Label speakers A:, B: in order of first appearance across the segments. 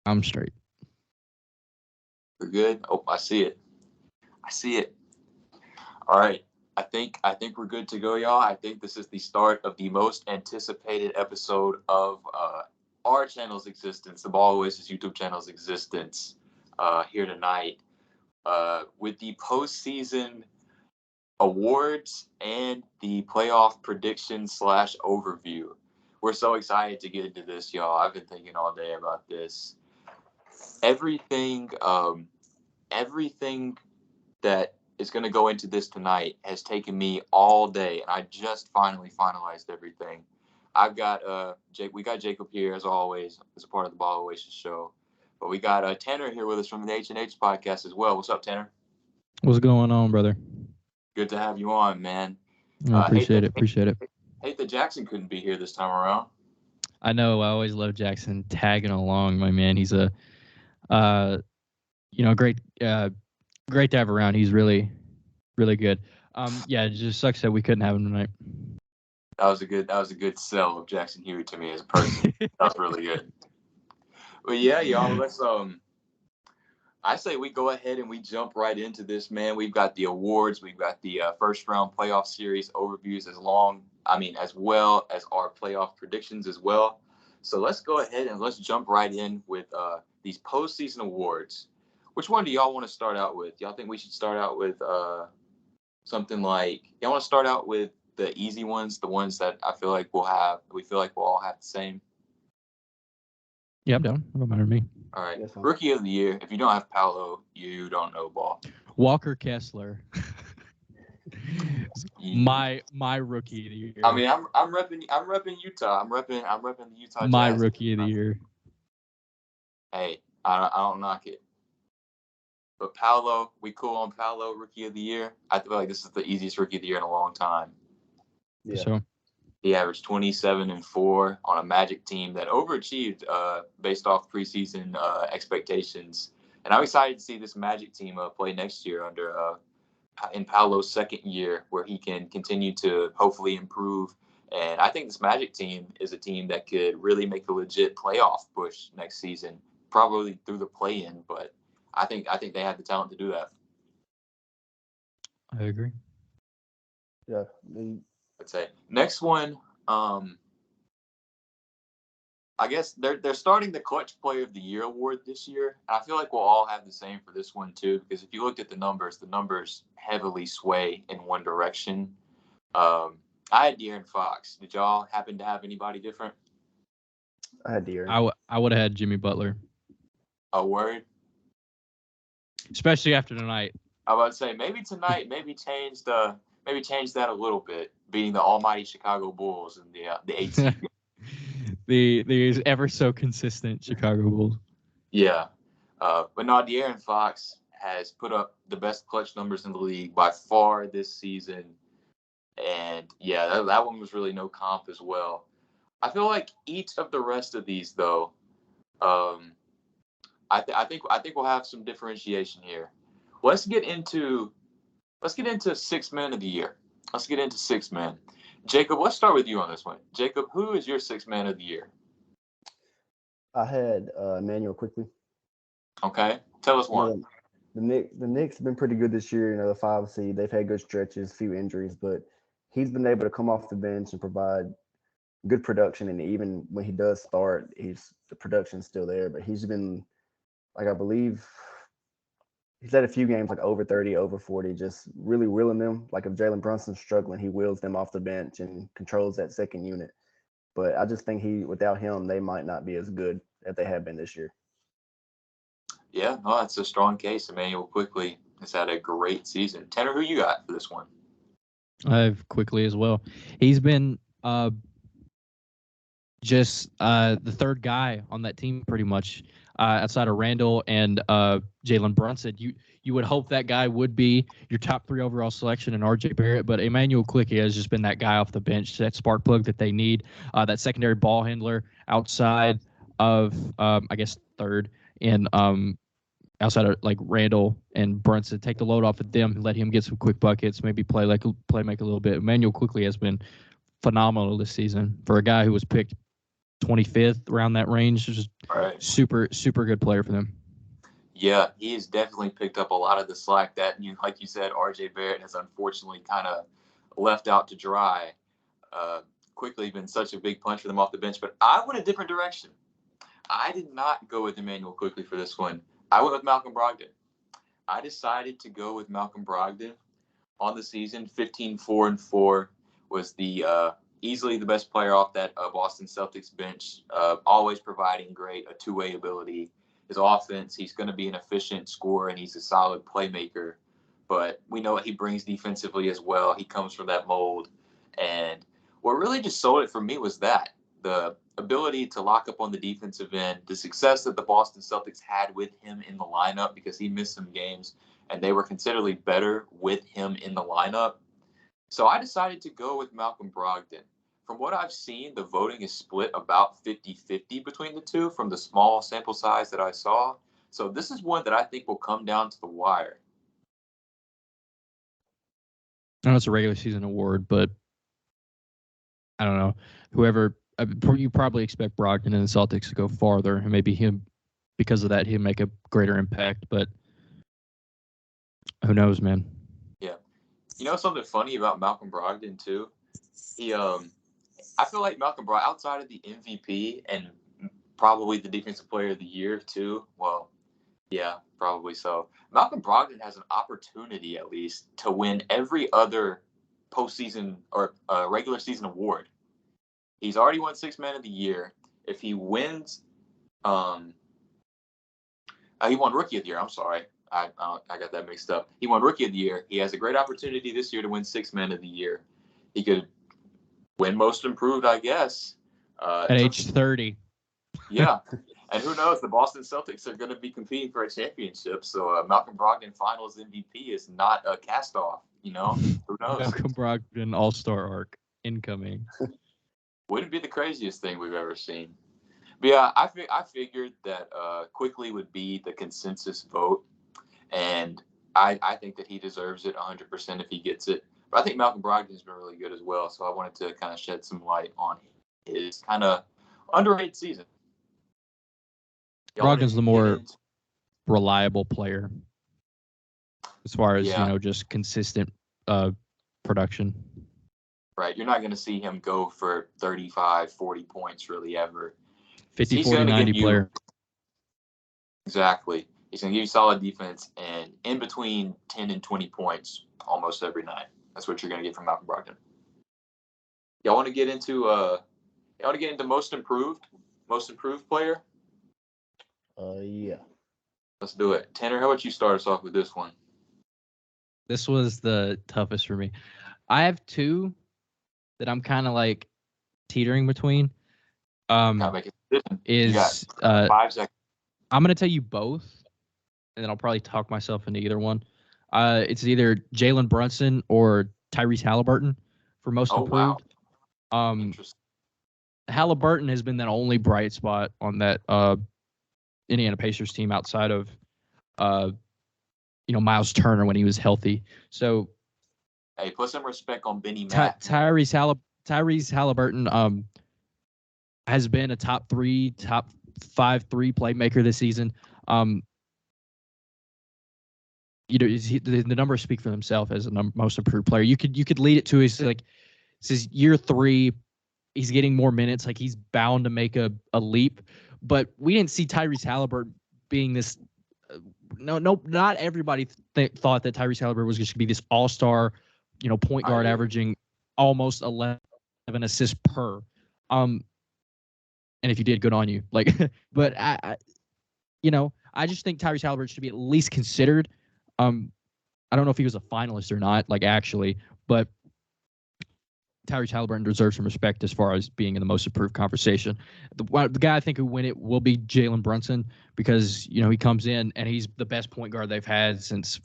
A: I'm straight.
B: We're good. Oh, I see it. I see it. All right. I think we're good to go, y'all. I think this is the start of the most anticipated episode of our channel's existence, the Ball Oasis YouTube channel's existence, here tonight, with the postseason awards and the playoff prediction / overview. We're so excited to get into this, y'all. I've been thinking all day about this. Everything that is going to go into this tonight has taken me all day, and I just finally finalized everything. I've got we got Jacob here as always as a part of the Ball Oasis show, but we got Tanner here with us from the H&H podcast as well. What's up, Tanner?
A: What's going on, brother?
B: Good to have you on, man.
A: Appreciate it.
B: Hate that Jackson couldn't be here this time around.
A: I know. I always love Jackson tagging along, my man. He's a, great to have around. He's really, really good. Yeah, it just sucks that we couldn't have him tonight.
B: That was a good sell of Jackson Huey to me as a person. That was really good. But yeah, y'all, let's I say we go ahead and we jump right into this, man. We've got the awards, we've got the first round playoff series overviews as well as our playoff predictions as well. So let's go ahead and let's jump right in with these postseason awards. Which one do y'all want to start out with? Y'all think we should start out with something like, y'all want to start out with the easy ones, the ones that we feel like we'll all have the same?
A: Yeah, I'm down. It don't matter to me.
B: All right. Rookie of the year. If you don't have Paolo, you don't know ball.
A: Walker Kessler. my rookie of the year.
B: I mean, I'm repping Utah. I'm repping the Utah Jazz.
A: My rookie of the year.
B: Hey, I don't knock it. But Paolo, we cool on Paolo, rookie of the year. I feel like this is the easiest rookie of the year in a long time.
A: Yeah. So
B: he averaged 27 and 4 on a Magic team that overachieved based off preseason expectations. And I'm excited to see this Magic team play next year in Paolo's second year, where he can continue to hopefully improve. And I think this Magic team is a team that could really make a legit playoff push next season, probably through the play-in. But I think they have the talent to do that.
A: I agree.
C: Yeah.
B: Let's say next one. I guess they're starting the Clutch Player of the Year award this year. I feel like we'll all have the same for this one too, because if you looked at the numbers heavily sway in one direction. I had De'Aaron Fox. Did y'all happen to have anybody different?
C: I had De'Aaron.
A: I would have had Jimmy Butler.
B: A word?
A: Especially after tonight.
B: I was about to say maybe tonight, maybe change that a little bit, beating the almighty Chicago Bulls in the 18th game.
A: the ever so consistent Chicago Bulls.
B: Yeah, but no, De'Aaron Fox has put up the best clutch numbers in the league by far this season, and yeah, that one was really no comp as well. I feel like each of the rest of these though, I think we'll have some differentiation here. Let's get into 6 men of the year. Let's get into 6 men. Jacob, let's start with you on this one. Jacob, who is your 6 man of the year?
C: I had Emmanuel Quickly.
B: Okay, tell us one.
C: The Knicks have been pretty good this year. The 5 seed. They've had good stretches, few injuries, but he's been able to come off the bench and provide good production. And even when he does start, the production's still there. But he's been, I believe, he's had a few games like over 30, over 40, just really willing them. Like if Jalen Brunson's struggling, he wills them off the bench and controls that second unit. But I just think without him, they might not be as good as they have been this year.
B: Yeah, no, that's a strong case. Emmanuel Quickly has had a great season. Tanner, who you got for this one?
A: I have Quickly as well. He's been just the third guy on that team pretty much. Outside of Randall and Jalen Brunson, you would hope that guy would be your top 3 overall selection in RJ Barrett, but Emmanuel Quickly has just been that guy off the bench, that spark plug that they need, that secondary ball handler outside of I guess third, and outside of like Randall and Brunson, take the load off of them, let him get some quick buckets, maybe make a little bit. Emmanuel Quickly has been phenomenal this season for a guy who was picked 25th, around that range. Just
B: Right.
A: super, super good player for them.
B: Yeah, he has definitely picked up a lot of the slack that, like you said, RJ Barrett has unfortunately kind of left out to dry. Quickly been such a big punch for them off the bench, but I went a different direction. I did not go with Emmanuel Quickly for this one. I went with Malcolm Brogdon. I decided to go with Malcolm Brogdon on the season. 15-4-4 was the easily the best player off that Boston Celtics bench. Always providing a two-way ability. His offense, he's going to be an efficient scorer and he's a solid playmaker. But we know what he brings defensively as well. He comes from that mold. And what really just sold it for me was that the ability to lock up on the defensive end, the success that the Boston Celtics had with him in the lineup because he missed some games and they were considerably better with him in the lineup. So I decided to go with Malcolm Brogdon. From what I've seen, the voting is split about 50-50 between the two from the small sample size that I saw. So this is one that I think will come down to the wire.
A: I know it's a regular season award, but I don't know. You probably expect Brogdon and the Celtics to go farther, and maybe him, because of that, he'll make a greater impact. But who knows, man?
B: Yeah. You know something funny about Malcolm Brogdon too? I feel like Malcolm Brogdon, outside of the MVP and probably the Defensive Player of the Year too. Well, yeah, probably so. Malcolm Brogdon has an opportunity, at least, to win every other postseason or regular season award. He's already won Sixth Man of the Year. If he wins, he won Rookie of the Year. I'm sorry, I got that mixed up. He won Rookie of the Year. He has a great opportunity this year to win Sixth Man of the Year. He could win Most Improved, I guess.
A: At age 30.
B: Yeah. And who knows? The Boston Celtics are going to be competing for a championship. So Malcolm Brogdon Finals MVP is not a cast-off. Who knows?
A: Malcolm Brogdon All-Star arc incoming.
B: Wouldn't be the craziest thing we've ever seen. But yeah, I figured that Quickly would be the consensus vote. And I think that he deserves it 100% if he gets it. But I think Malcolm Brogdon's been really good as well. So I wanted to kind of shed some light on his kind of underrated season.
A: Brogdon's the more reliable player as far as, just consistent production.
B: Right. You're not going to see him go for 35, 40 points really ever.
A: 50, 40, 90 player.
B: Exactly. He's going to give you solid defense and in between 10 and 20 points almost every night. That's what you're going to get from Malcolm Brogdon. Y'all want to get into most improved player?
C: Yeah.
B: Let's do it. Tanner, how about you start us off with this one?
A: This was the toughest for me. I have two that I'm kind of like teetering between. Is
B: 5 seconds.
A: I'm gonna tell you both, and then I'll probably talk myself into either one. It's either Jalen Brunson or Tyrese Halliburton for most improved. Wow. Halliburton has been that only bright spot on that Indiana Pacers team outside of Miles Turner when he was healthy. So
B: hey, put some respect on Benny Matt.
A: Tyrese Halliburton has been a top 5 3 playmaker this season. The numbers speak for themselves as a most improved player. You could lead it to his year 3. He's getting more minutes. Like, he's bound to make a leap. But we didn't see Tyrese Halliburton being this. Not everybody thought that Tyrese Halliburton was just going to be this all-star, point guard averaging almost 11 assists per. And if you did, good on you. But I just think Tyrese Halliburton should be at least considered. I don't know if he was a finalist or not, actually, but Tyrese Halliburton deserves some respect as far as being in the most improved conversation. The guy I think who win it will be Jalen Brunson because, he comes in and he's the best point guard they've had since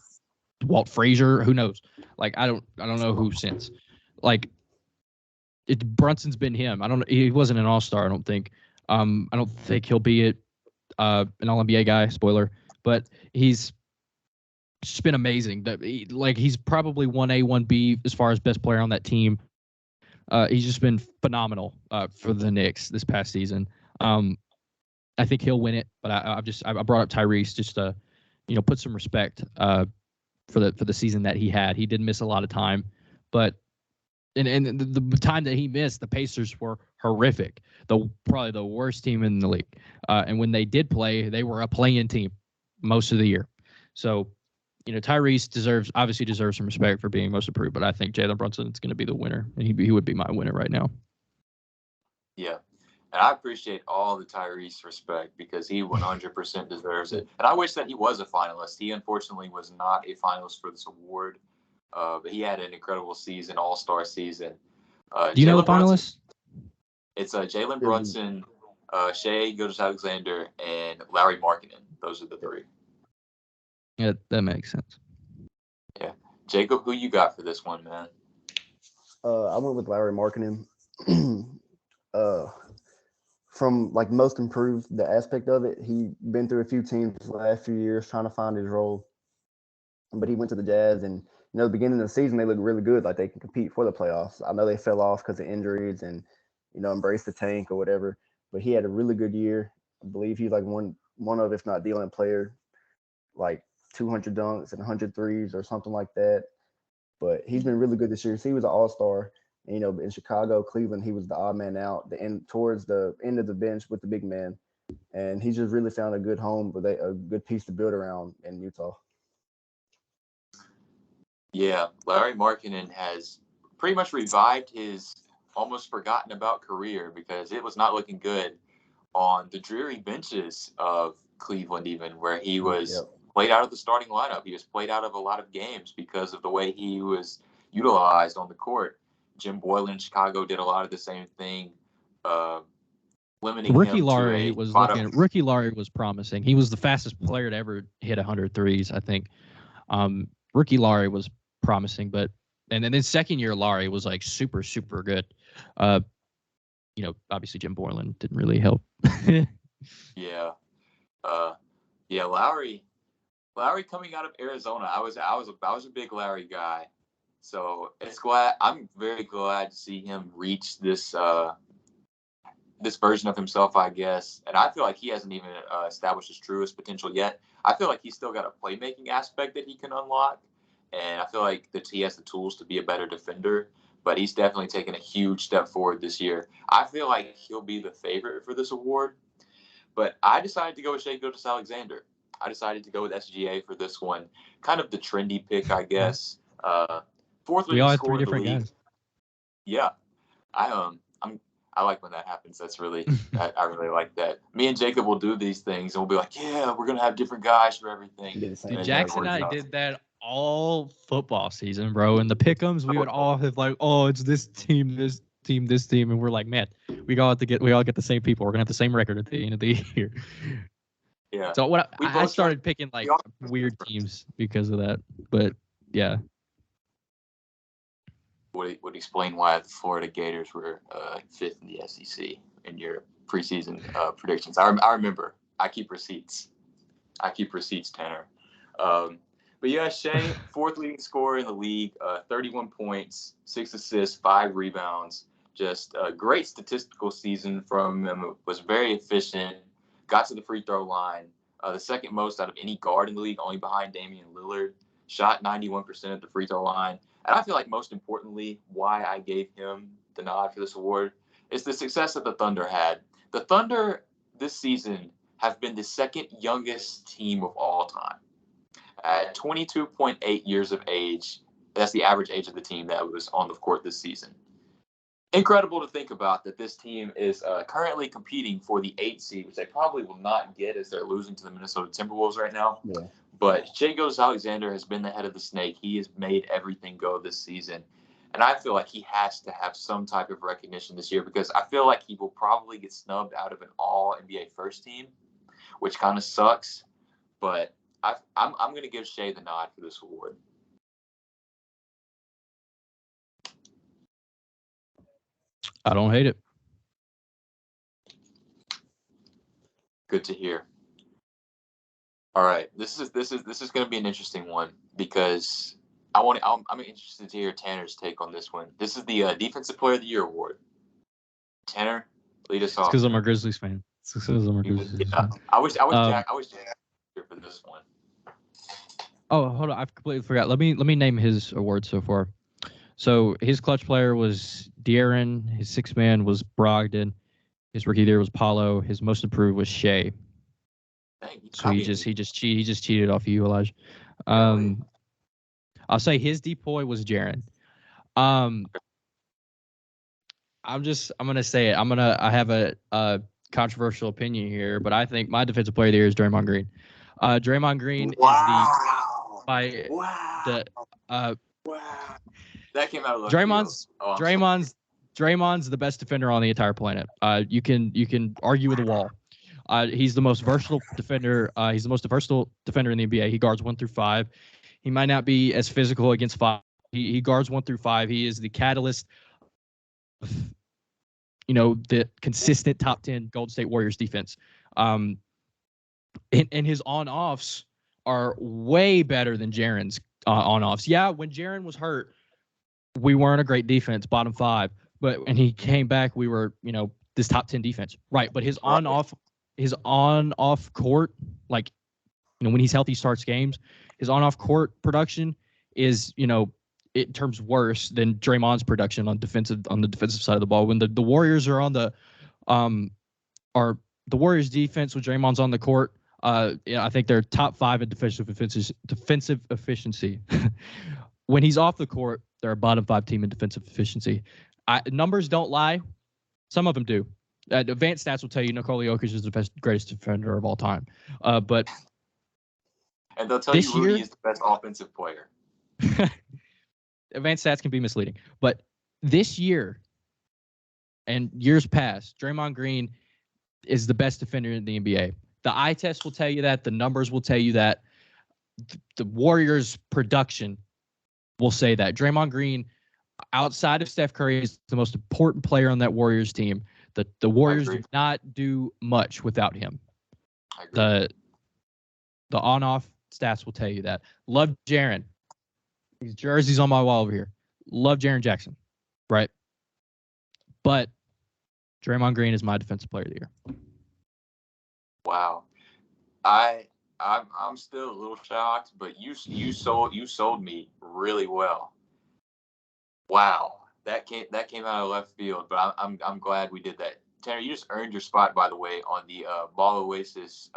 A: Walt Frazier. Who knows? I don't know who since. Brunson's been him. He wasn't an all-star, I don't think. I don't think he'll be an All-NBA guy, spoiler, but he's just been amazing. He's probably 1A, 1B as far as best player on that team. He's just been phenomenal for the Knicks this past season. I think he'll win it, but I brought up Tyrese just to, put some respect for the season that he had. He did miss a lot of time, but and the time that he missed, the Pacers were horrific. Probably the worst team in the league. And when they did play, they were a play-in team most of the year. So, Tyrese obviously deserves some respect for being most improved, but I think Jalen Brunson is going to be the winner, and he would be my winner right now.
B: Yeah. And I appreciate all the Tyrese respect because he 100% deserves it. And I wish that he was a finalist. He unfortunately was not a finalist for this award, but he had an incredible season, all-star season.
A: Do you know the finalists?
B: It's Jalen Brunson, Shai Gilgeous-Alexander, and Lauri Markkanen. Those are the three.
A: Yeah, that makes sense.
B: Yeah. Jacob, who you got for this one, man?
C: I went with Lauri Markkanen. From like most improved, the aspect of it, he been through a few teams the last few years trying to find his role, but he went to the Jazz, and the beginning of the season they looked really good, like they can compete for the playoffs. I know they fell off because of injuries and embraced the tank or whatever, but he had a really good year. I believe he's like one of, if not the only player, like 200 dunks and 100 threes or something like that. But he's been really good this year. So he was an all-star. And, in Chicago, Cleveland, he was the odd man out, towards the end of the bench with the big man. And he just really found a good home with a good piece to build around in Utah.
B: Yeah, Lauri Markkanen has pretty much revived his almost forgotten about career because it was not looking good on the dreary benches of Cleveland, even where he was played out of the starting lineup. He was played out of a lot of games because of the way he was utilized on the court. Jim Boylan in Chicago did a lot of the same thing, limiting
A: Ricky
B: him
A: Laurie
B: to a bottom.
A: Ricky Laurie was promising. He was the fastest player to ever hit 100 threes, I think. Ricky Laurie was promising, but and then second year Laurie was like super, super good. Obviously Jim Boylan didn't really help.
B: Yeah. Lowry coming out of Arizona. I was a big Lowry guy. So I'm very glad to see him reach this this version of himself, I guess. And I feel like he hasn't even established his truest potential yet. I feel like he's still got a playmaking aspect that he can unlock. And I feel like that he has the tools to be a better defender. But he's definitely taken a huge step forward this year. I feel like he'll be the favorite for this award. But I decided to go with Shai Gilgeous-Alexander. I decided to go with SGA for this one. Kind of the trendy pick, I guess. Fourth leading scorer in the league. Guys. Yeah, I like when that happens. That's really I really like that. Me and Jacob will do these things, and we'll be like, "Yeah, we're gonna have different guys for everything."
A: Dude, Jackson and I did that all football season, bro. In the pick'ems, we would all have like, "Oh, it's this team, this team, this team," and we're like, "Man, we all get the same people. We're gonna have the same record at the end of the year."
B: Yeah.
A: So I started picking like weird teams because of that, but yeah.
B: Would explain why the Florida Gators were fifth in the SEC in your preseason predictions. I remember. I keep receipts. Tanner. But yeah, Shai, fourth leading scorer in the league, 31 points, 6 assists, 5 rebounds. Just a great statistical season from him. Was very efficient. Got to the free throw line. The second most out of any guard in the league, only behind Damian Lillard. Shot 91% at the free throw line. And I feel like most importantly, why I gave him the nod for this award is the success that the Thunder had. The Thunder this season have been the second youngest team of all time. At 22.8 years of age, that's the average age of the team that was on the court this season. Incredible to think about that this team is currently competing for the 8th seed, which they probably will not get as they're losing to the Minnesota Timberwolves right now.
C: Yeah.
B: But Shai Gilgeous-Alexander has been the head of the snake. He has made everything go this season. And I feel like he has to have some type of recognition this year because I feel like he will probably get snubbed out of an all-NBA first team, which kind of sucks. But I'm going to give Shai the nod for this award.
A: I don't hate it.
B: Good to hear. All right, this is going to be an interesting one because I'm interested to hear Tanner's take on this one. This is the Defensive Player of the Year award. Tanner, lead us
A: It's
B: off.
A: because I'm a Grizzlies fan. It's because I'm a Grizzlies fan.
B: I wish Jack was here for this one.
A: Oh, hold on. I completely forgot. Let me name his awards so far. So his clutch player was De'Aaron. His sixth man was Brogdon. His rookie there was Paulo. His most improved was Shea.
B: Dang,
A: So he just cheated off you, Elijah. I'll say his depoy was Jaren. I'm gonna say it. I have a controversial opinion here, but I think my defensive player of the year is Draymond Green. Draymond Green is
B: that came out of left field.
A: Draymond's the best defender on the entire planet. You can argue with a wall. He's the most versatile defender. He's the most versatile defender in the NBA. He guards 1 through 5. He might not be as physical against 5. He guards 1 through 5. He is the catalyst of, the consistent top 10 Golden State Warriors defense. And his on-offs are way better than Jaren's on-offs. Yeah, when Jaren was hurt, we weren't a great defense, bottom 5. But when he came back, we were, this top 10 defense. Right. But his on-off court, when he's healthy, starts games, his on-off court production is, in terms worse than Draymond's production on the defensive side of the ball. When the Warriors are on the Warriors defense with Draymond's on the court, I think they're top 5 in defensive efficiency. When he's off the court, they're a bottom 5 team in defensive efficiency. Numbers don't lie. Some of them do. Advanced stats will tell you Nikola Jokic is the greatest defender of all time. And
B: they'll tell you Rudy is the best offensive player.
A: Advanced stats can be misleading. But this year and years past, Draymond Green is the best defender in the NBA. The eye test will tell you that. The numbers will tell you that. The Warriors' production will say that. Draymond Green, outside of Steph Curry, is the most important player on that Warriors team. The Warriors do not do much without him. The on-off stats will tell you that. Love Jaren. These jerseys on my wall over here. Love Jaren Jackson, right? But Draymond Green is my defensive player of the year.
B: Wow, I'm still a little shocked, but you sold me really well. Wow, that came out of left field, but I'm glad we did that. Tanner, you just earned your spot, by the way, on the Ball Oasis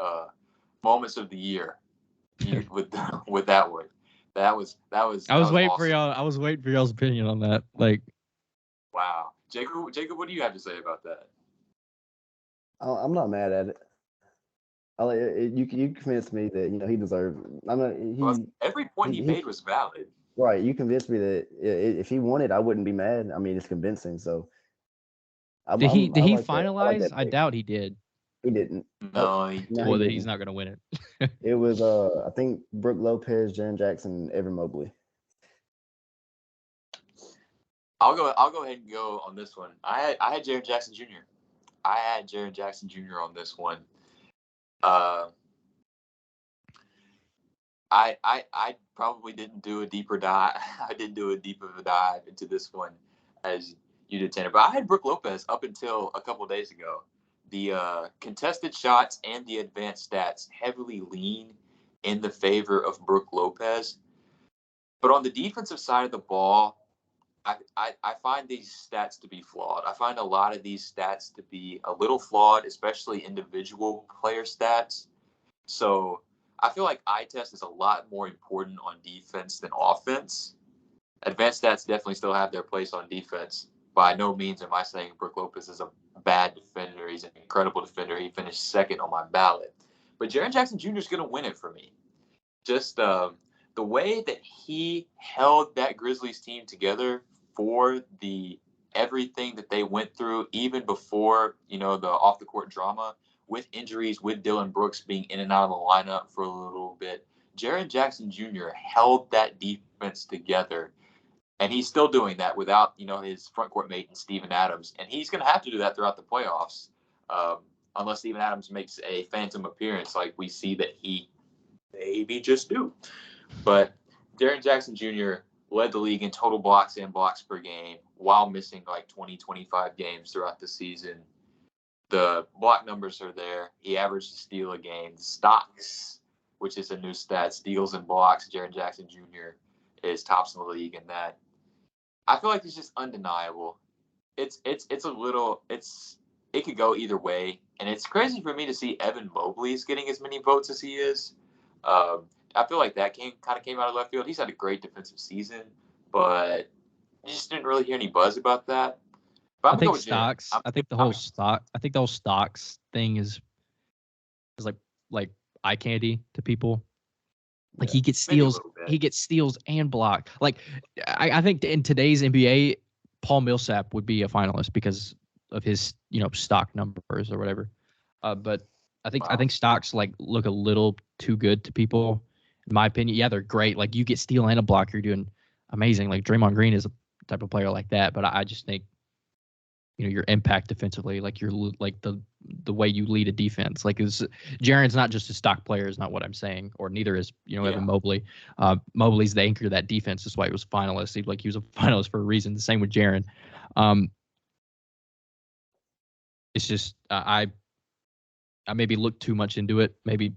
B: moments of the year with that one. That was
A: I was waiting
B: awesome.
A: for y'all. I was waiting for y'all's opinion on that.
B: Wow, Jacob, what do you have to say about that?
C: I'm not mad at it. You convinced me that he deserved it.
B: Every point he made was valid.
C: Right, you convinced me that if he won it, I wouldn't be mad. I mean, it's convincing. So,
A: did he finalize? I doubt he did.
C: He didn't.
B: No, he didn't.
A: Well, then he's not going to win it.
C: It was I think Brook Lopez, Jaren Jackson, and Evan Mobley.
B: I'll go ahead and go on this one. I had Jaren Jackson Jr. On this one. I probably didn't do a deeper dive. I didn't do a deep of a dive into this one as you did, Tanner. But I had Brook Lopez up until a couple of days ago. The contested shots and the advanced stats heavily lean in the favor of Brook Lopez. But on the defensive side of the ball, I find these stats to be flawed. I find a lot of these stats to be a little flawed, especially individual player stats. So I feel like eye test is a lot more important on defense than offense. Advanced stats definitely still have their place on defense. By no means am I saying Brook Lopez is a bad defender. He's an incredible defender. He finished second on my ballot. But Jaren Jackson Jr. is going to win it for me. Just the way that he held that Grizzlies team together for the everything that they went through, even before, the off the court drama, with injuries, with Dylan Brooks being in and out of the lineup for a little bit. Jaren Jackson Jr. held that defense together, and he's still doing that without, his front court mate and Steven Adams. And he's going to have to do that throughout the playoffs, unless Steven Adams makes a phantom appearance like we see that he maybe just do. But Jaren Jackson Jr., led the league in total blocks and blocks per game while missing like 20, 25 games throughout the season. The block numbers are there. He averaged a steal a game. The stocks, which is a new stat, steals and blocks, Jaren Jackson Jr. is tops in the league in that. I feel like it's just undeniable. It's a little it could go either way, and it's crazy for me to see Evan Mobley's getting as many votes as he is. I feel like that came out of left field. He's had a great defensive season, but you just didn't really hear any buzz about that. But
A: I think stocks. I think the whole stocks thing is like eye candy to people. Like he gets steals, and block. Like I think in today's NBA, Paul Millsap would be a finalist because of his stock numbers or whatever. But I think stocks like look a little too good to people, in my opinion. Yeah, they're great. Like you get steal and a block, you're doing amazing. Like Draymond Green is a type of player like that. But I just think your impact defensively, like the way you lead a defense. Like Jaren's not just a stock player, is not what I'm saying, or neither is Evan Mobley. Mobley's the anchor of that defense. That's why he was a finalist. He was a finalist for a reason. The same with Jaren. It's just I maybe looked too much into it. Maybe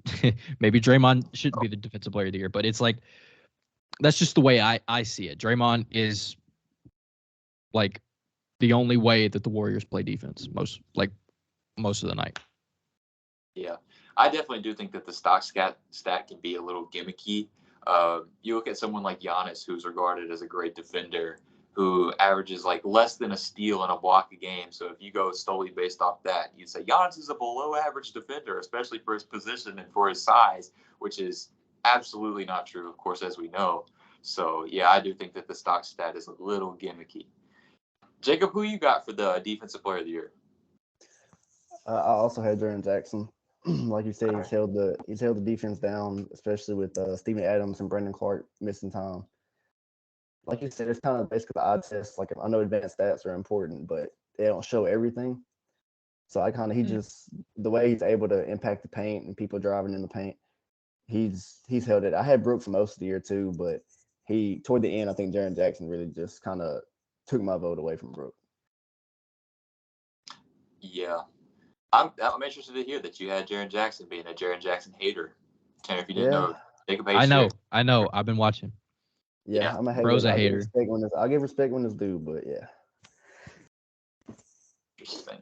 A: Draymond shouldn't be the defensive player of the year, but it's like that's just the way I see it. Draymond is like the only way that the Warriors play defense most of the night.
B: Yeah, I definitely do think that the stock stat can be a little gimmicky. You look at someone like Giannis, who's regarded as a great defender, who averages like less than a steal and a block a game. So if you go solely based off that, you'd say Giannis is a below average defender, especially for his position and for his size, which is absolutely not true, of course, as we know. So yeah, I do think that the stock stat is a little gimmicky. Jacob, who you got for the defensive player of the year?
C: I also had Jaren Jackson. Like you said, he's held the defense down, especially with Steven Adams and Brandon Clark missing time. Like you said, it's kind of basically the eye test. Like I know advanced stats are important, but they don't show everything. So the way he's able to impact the paint and people driving in the paint, he's held it. I had Brooks most of the year too, but toward the end, I think Jaren Jackson really just kind of took my vote away from Brooks.
B: Yeah. I'm interested to hear that you had Jaren Jackson, being a Jaren Jackson hater. Tanner, if you didn't know, Jacob hates
A: I know. I've been watching.
C: Yeah, I'm a hater.
A: Bro's a hater.
C: I'll give respect when it's due, but yeah.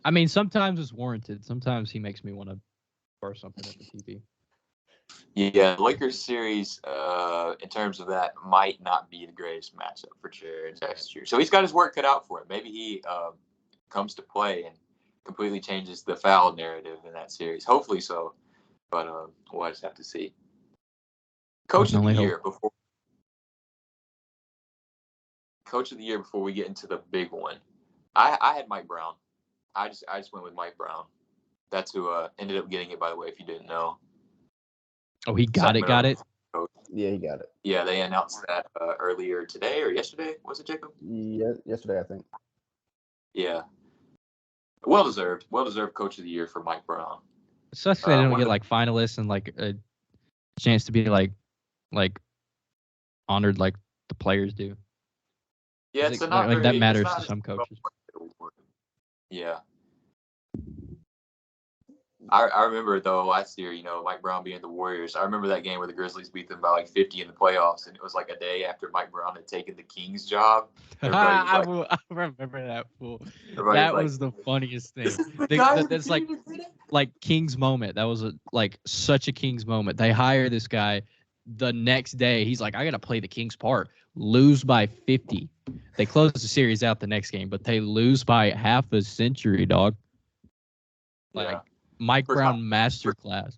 A: I mean, sometimes it's warranted. Sometimes he makes me want to burst something at the TV.
B: Yeah, the Lakers series, in terms of that, might not be the greatest matchup for Jaren Jackson. So he's got his work cut out for him. Maybe he comes to play and completely changes the foul narrative in that series. Hopefully so, but we'll just have to see. Coach of the year before we get into the big one. I had Mike Brown. I just went with Mike Brown. That's who ended up getting it, by the way, if you didn't know.
A: Oh, he got it.
C: Coach. Yeah, he got it.
B: Yeah, they announced that earlier today or yesterday. Was it, Jacob?
C: Yeah, yesterday, I think.
B: Yeah. Well deserved coach of the year for Mike Brown.
A: It's such that they don't get like finalists and like a chance to be like honored like the players do.
B: Yeah, it's
A: like that matters to some coaches.
B: Yeah. I remember though last year, Mike Brown being the Warriors. I remember that game where the Grizzlies beat them by like 50 in the playoffs, and it was like a day after Mike Brown had taken the Kings job.
A: I remember that fool. That was the funniest thing. That's like King's moment. That was such a King's moment. They hire this guy. The next day, he's like, I gotta play the Kings part. Lose by 50. They close the series out the next game, but they lose by half a century, dog.
B: Yeah.
A: Mike Brown masterclass.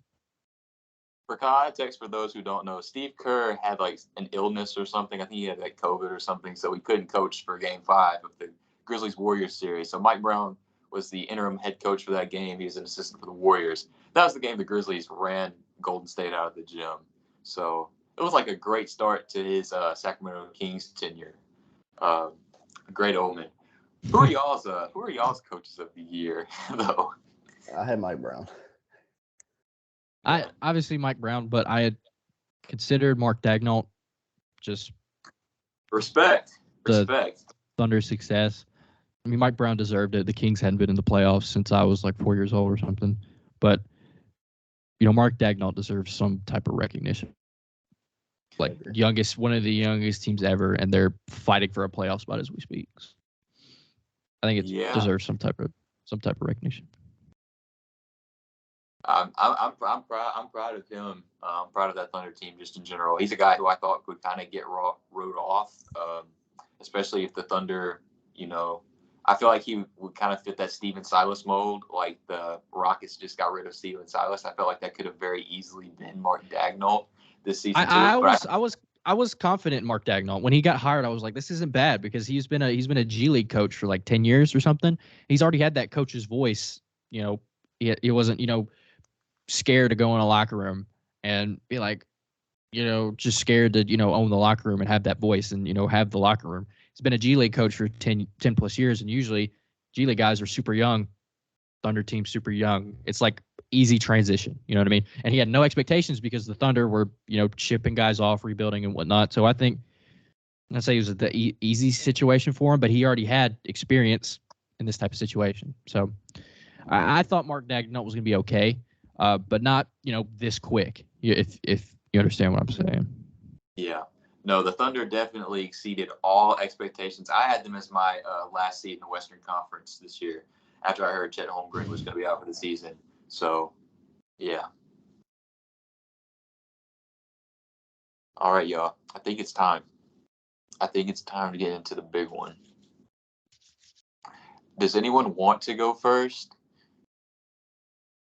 B: For context, for those who don't know, Steve Kerr had like an illness or something. I think he had like COVID or something, so he couldn't coach for Game 5 of the Grizzlies-Warriors series. So Mike Brown was the interim head coach for that game. He was an assistant for the Warriors. That was the game the Grizzlies ran Golden State out of the gym. So it was like a great start to his Sacramento Kings tenure. A great omen. Who are y'all's coaches of the year though?
C: I had Mike Brown.
A: I obviously Mike Brown, but I had considered Mark Daigneault. Just
B: Respect.
A: the Thunder's success. I mean, Mike Brown deserved it. The Kings hadn't been in the playoffs since I was like 4 years old or something. But, Mark Daigneault deserves some type of recognition. Like one of the youngest teams ever, and they're fighting for a playoff spot as we speak. I think it deserves some type of recognition.
B: I'm proud. I'm proud of him. I'm proud of that Thunder team just in general. He's a guy who I thought would kind of get wrote off, especially if the Thunder, I feel like he would kind of fit that Steven Silas mold. Like the Rockets just got rid of Steven Silas. I felt like that could have very easily been Mark Daigneault this season.
A: I was confident in Mark Daigneault when he got hired. I was like, this isn't bad because he's been a G League coach for like 10 years or something. He's already had that coach's voice. He wasn't scared to go in a locker room and be like, just scared to own the locker room and have that voice and have the locker room. He's been a G League coach for 10 plus years, and usually G League guys are super young. Thunder team super young. It's like easy transition. You know what I mean? And he had no expectations because the Thunder were, shipping guys off, rebuilding and whatnot. So I think I'd say it was the easy situation for him, but he already had experience in this type of situation. So I thought Mark Daigneault was going to be okay, but not, this quick. If you understand what I'm saying.
B: Yeah. No, the Thunder definitely exceeded all expectations. I had them as my last seed in the Western Conference this year after I heard Chet Holmgren was going to be out for the season. So, yeah. All right, y'all. I think it's time. To get into the big one. Does anyone want to go first?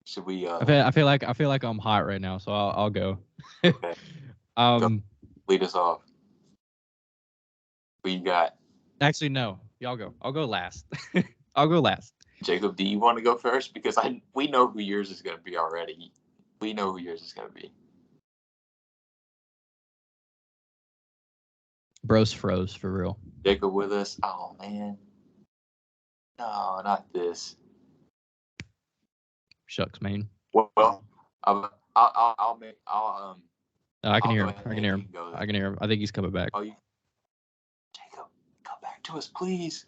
B: Should we?
A: I feel like I'm hot right now, so I'll go.
B: Okay.
A: Go.
B: Lead us off. Who you got?
A: Actually, no. Y'all go. I'll go last. I'll go last.
B: Jacob, do you want to go first? Because we know who yours is going to be already. We know who yours is going to be.
A: Bros froze for real.
B: Jacob with us? Oh man. No, not this.
A: Shucks, man.
B: Well, I
A: can hear him. I can hear him. I think he's coming back.
B: Oh, Jacob, come back to us, please.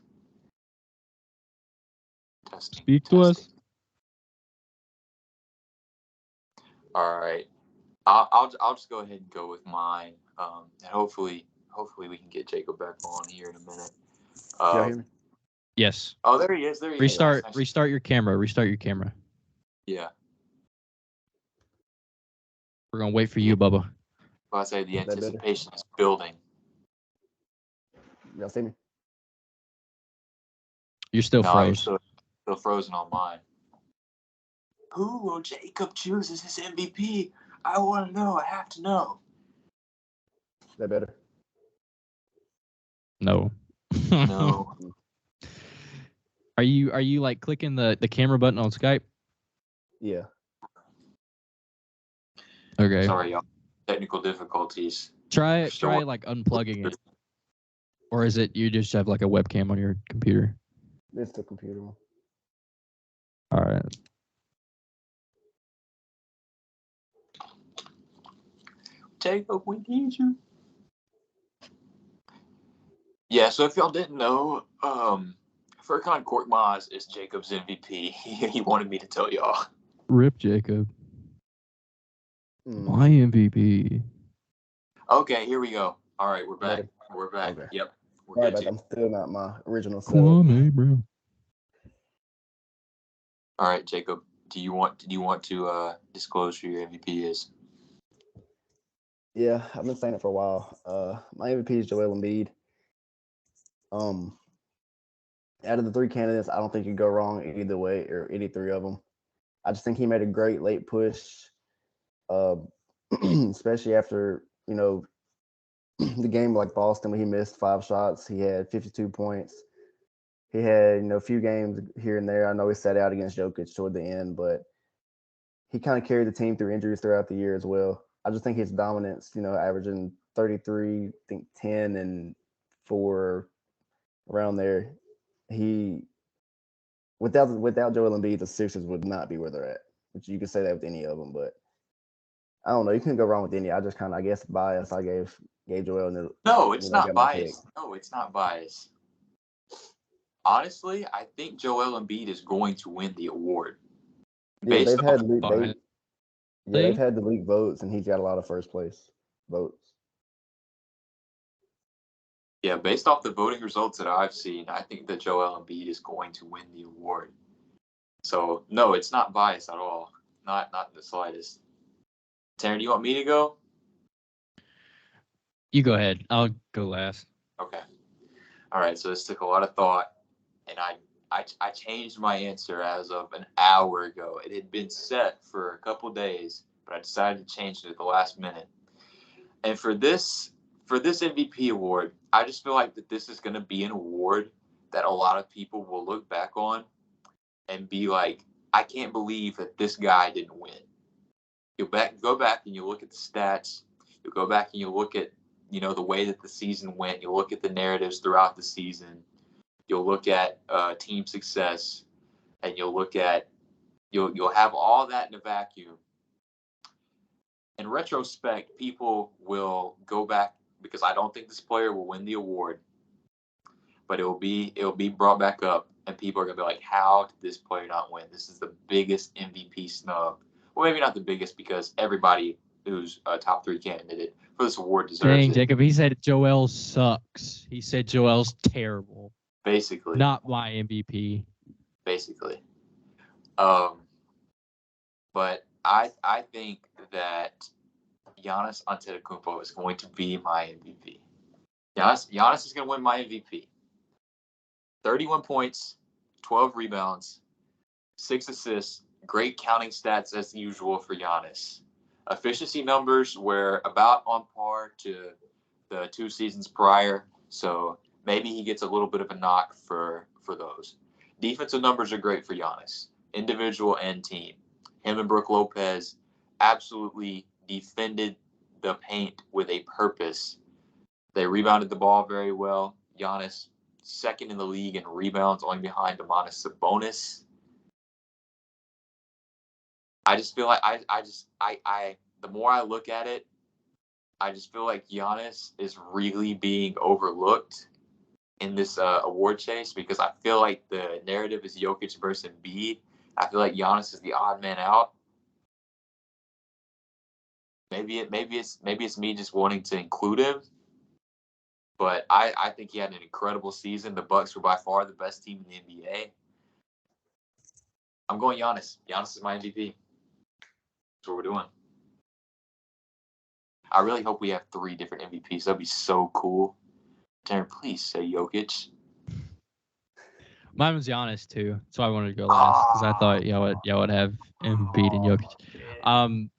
A: Speak to us.
B: All right. I'll just go ahead and go with mine. And hopefully we can get Jacob back on here in a minute.
C: Can you hear me?
A: Yes.
B: Oh, there he is.
A: Restart your camera.
B: Yeah.
A: We're gonna wait for you, Bubba.
B: I say the anticipation is building.
C: Y'all see me?
A: You're still froze.
B: Still frozen on mine. Who will Jacob choose as his MVP? I want to know. I have to know.
C: Is that better?
A: No.
B: No.
A: Are you like clicking the camera button on Skype?
C: Yeah.
A: Okay.
B: Sorry, y'all. Technical difficulties.
A: Try like unplugging it. Or is it you just have like a webcam on your computer?
C: It's the computer one.
A: All right.
B: Jacob, we need you. Yeah, so if y'all didn't know, Furkan Korkmaz is Jacob's MVP. He wanted me to tell y'all.
A: Rip Jacob. My MVP.
B: Okay, here we go. All right, we're back. We're back. Okay. Yep.
C: We're good. I'm still not my original
A: setup. Come on, hey, bro.
B: All right, Jacob. Do you want to disclose who your MVP is?
C: Yeah, I've been saying it for a while. My MVP is Joel Embiid. Out of the three candidates, I don't think you can go wrong either way or any three of them. I just think he made a great late push, especially after, the game like Boston when he missed 5 shots. He had 52 points. He had, a few games here and there. I know he sat out against Jokic toward the end, but he kind of carried the team through injuries throughout the year as well. I just think his dominance, averaging 33, I think 10 and 4 around there. Without Joel Embiid, the Sixers would not be where they're at. Which you could say that with any of them, but I don't know. You couldn't go wrong with any. I just kind of, I guess, bias. I gave Joel and
B: No, it's not
C: got my pick.
B: bias. No, it's not bias. Honestly, I think Joel Embiid is going to win the award.
C: Yeah,
B: Based off,
C: they've had the league votes, and he's got a lot of first place votes.
B: yeah, based off the voting results that I've seen, I think that Joel Embiid is going to win the award. So no, it's not biased at all. Not in the slightest. Taryn, do you want me to go?
A: You go ahead. I'll go last.
B: Okay. All right. So this took a lot of thought, and I changed my answer as of an hour ago. It had been set for a couple days, but I decided to change it at the last minute. And for this MVP award, I just feel like that this is going to be an award that a lot of people will look back on and be like, I can't believe that this guy didn't win. You'll go back and you look at the stats. You'll go back and you look at, the way that the season went. You'll look at the narratives throughout the season. You'll look at team success, and you'll have all that in a vacuum. In retrospect, people will go back because I don't think this player will win the award, but it'll be brought back up, and people are gonna be like, "How did this player not win? This is the biggest MVP snub." Well, maybe not the biggest because everybody who's a top 3 candidate for this award deserves
A: Dang,
B: it.
A: Jacob, he said Joel sucks. He said Joel's terrible.
B: Basically,
A: Not my MVP.
B: Basically, but I think that Giannis Antetokounmpo is going to be my MVP. Giannis is going to win my MVP. 31 points, 12 rebounds, 6 assists, great counting stats as usual for Giannis. Efficiency numbers were about on par to the 2 seasons prior, so maybe he gets a little bit of a knock for those. Defensive numbers are great for Giannis, individual and team. Him and Brook Lopez absolutely defended the paint with a purpose. They rebounded the ball very well. Giannis, second in the league in rebounds, only behind Domantas Sabonis. I just feel like the more I look at it, I just feel like Giannis is really being overlooked in this award chase because I feel like the narrative is Jokic versus Embiid. I feel like Giannis is the odd man out. Maybe it's me just wanting to include him, but I think he had an incredible season. The Bucks were by far the best team in the NBA. I'm going Giannis. Giannis is my MVP. That's what we're doing. I really hope we have 3 different MVPs. That'd be so cool. Darren, please say Jokic.
A: Mine was Giannis too, so I wanted to go last because I thought y'all would have Embiid and Jokic.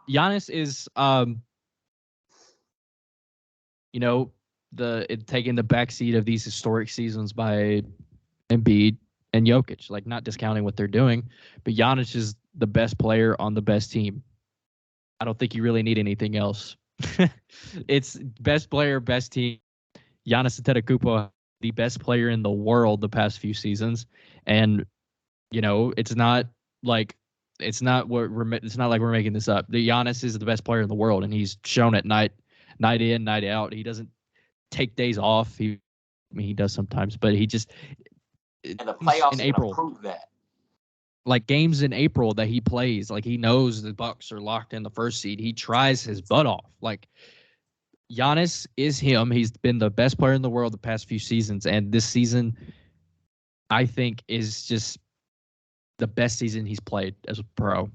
A: Giannis is taking the backseat of these historic seasons by Embiid and Jokic, like not discounting what they're doing, but Giannis is the best player on the best team. I don't think you really need anything else. It's best player, best team. Giannis Antetokounmpo, the best player in the world the past few seasons, and it's not like we're making this up. The Giannis is the best player in the world, and he's shown it night in, night out. He doesn't take days off. He does sometimes, but he just
B: and the playoffs
A: in April
B: prove that.
A: Like games in April that he plays, like he knows the Bucks are locked in the first seed. He tries his butt off. Like Giannis is him. He's been the best player in the world the past few seasons, and this season, I think, is just the best season he's played as a pro.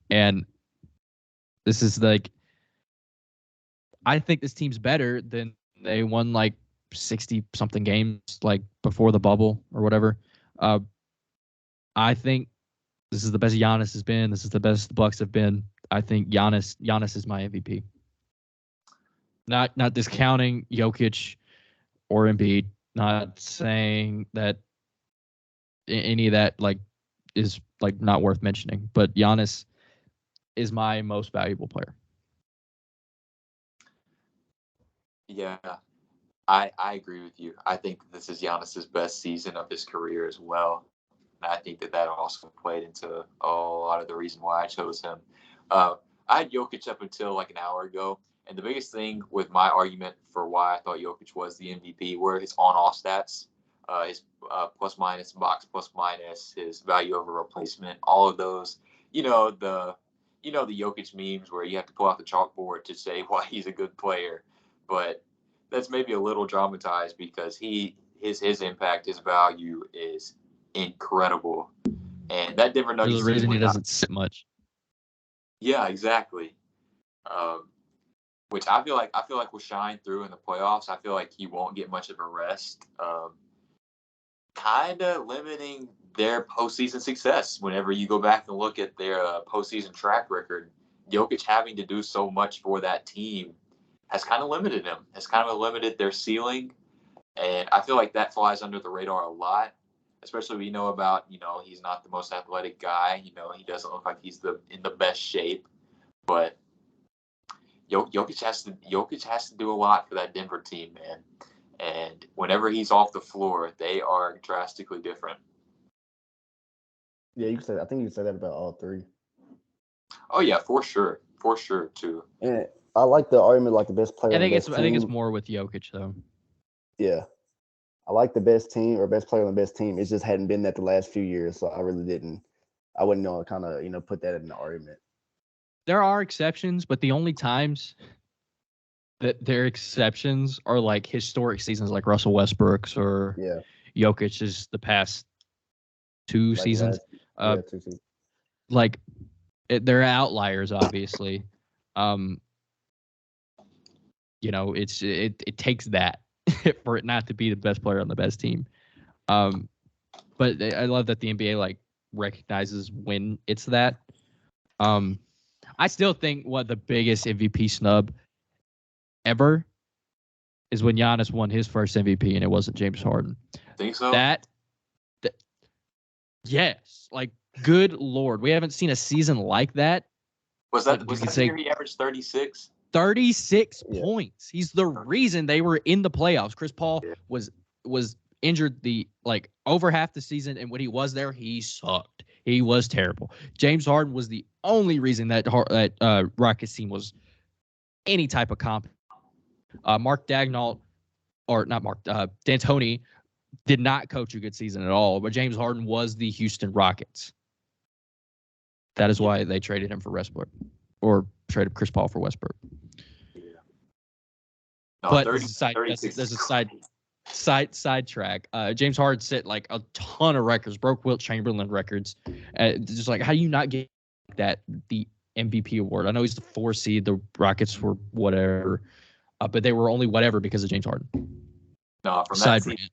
A: And this is I think this team's better than they won like 60 something games like before the bubble or whatever. I think this is the best Giannis has been. This is the best the Bucks have been. I think Giannis is my MVP. Not discounting Jokic or Embiid. Not saying that any of that is not worth mentioning. But Giannis is my most valuable player.
B: Yeah, I agree with you. I think this is Giannis's best season of his career as well. And I think that also played into a lot of the reason why I chose him. I I had Jokic up until like an hour ago, and the biggest thing with my argument for why I thought Jokic was the MVP were his on-off stats, his plus minus, box plus minus, his value over replacement, all of those. You know the the Jokic memes where you have to pull out the chalkboard to say why he's a good player, but that's maybe a little dramatized because his impact, his value is incredible, and that Denver
A: There's
B: Nuggets
A: a reason
B: team
A: he
B: would not.
A: doesn't sit much.
B: Yeah, exactly. Um, which I feel like will shine through in the playoffs. I feel like he won't get much of a rest. Kind of limiting their postseason success. Whenever you go back and look at their postseason track record, Jokic having to do so much for that team has kind of limited them. Has kind of limited their ceiling, and I feel like that flies under the radar a lot. Especially we know about he's not the most athletic guy. He doesn't look like he's in the best shape, but Jokic has to do a lot for that Denver team, man. And whenever he's off the floor, they are drastically different.
C: Yeah, I think you can say that about all three.
B: Oh yeah, for sure too.
C: And I like the argument like the best player.
A: I think
C: on the best
A: it's
C: team.
A: more with Jokic though.
C: Yeah, I like the best team or best player on the best team. It just hadn't been that the last few years, so I really didn't. I wouldn't know kind of put that in the argument.
A: There are exceptions, but the only times that their exceptions are like historic seasons, like Russell Westbrook's or Jokic's the past two seasons.
C: 2 seasons.
A: Like they're outliers, obviously. It takes that for it not to be the best player on the best team. But I love that the NBA like recognizes when it's that. I still think what the biggest MVP snub ever is when Giannis won his first MVP and it wasn't James Harden.
B: Think so?
A: That yes, like good Lord, we haven't seen a season like that.
B: Was that the year he averaged 36?
A: 36 points. He's the reason they were in the playoffs. Chris Paul was injured the over half the season, and when he was there, he sucked. He was terrible. James Harden was the only reason that Rockets team was any type of comp. Mark Daigneault, or not Mark, D'Antoni did not coach a good season at all, but James Harden was the Houston Rockets. That is why they traded him for Westbrook, or traded Chris Paul for Westbrook.
B: Yeah. No,
A: but
B: 36
A: there's a sidetrack. James Harden set like a ton of records, broke Wilt Chamberlain records. Just like, how do you not get the MVP award? I know he's the 4 seed. The Rockets were whatever, but they were only whatever because of James Harden.
B: No, from that season,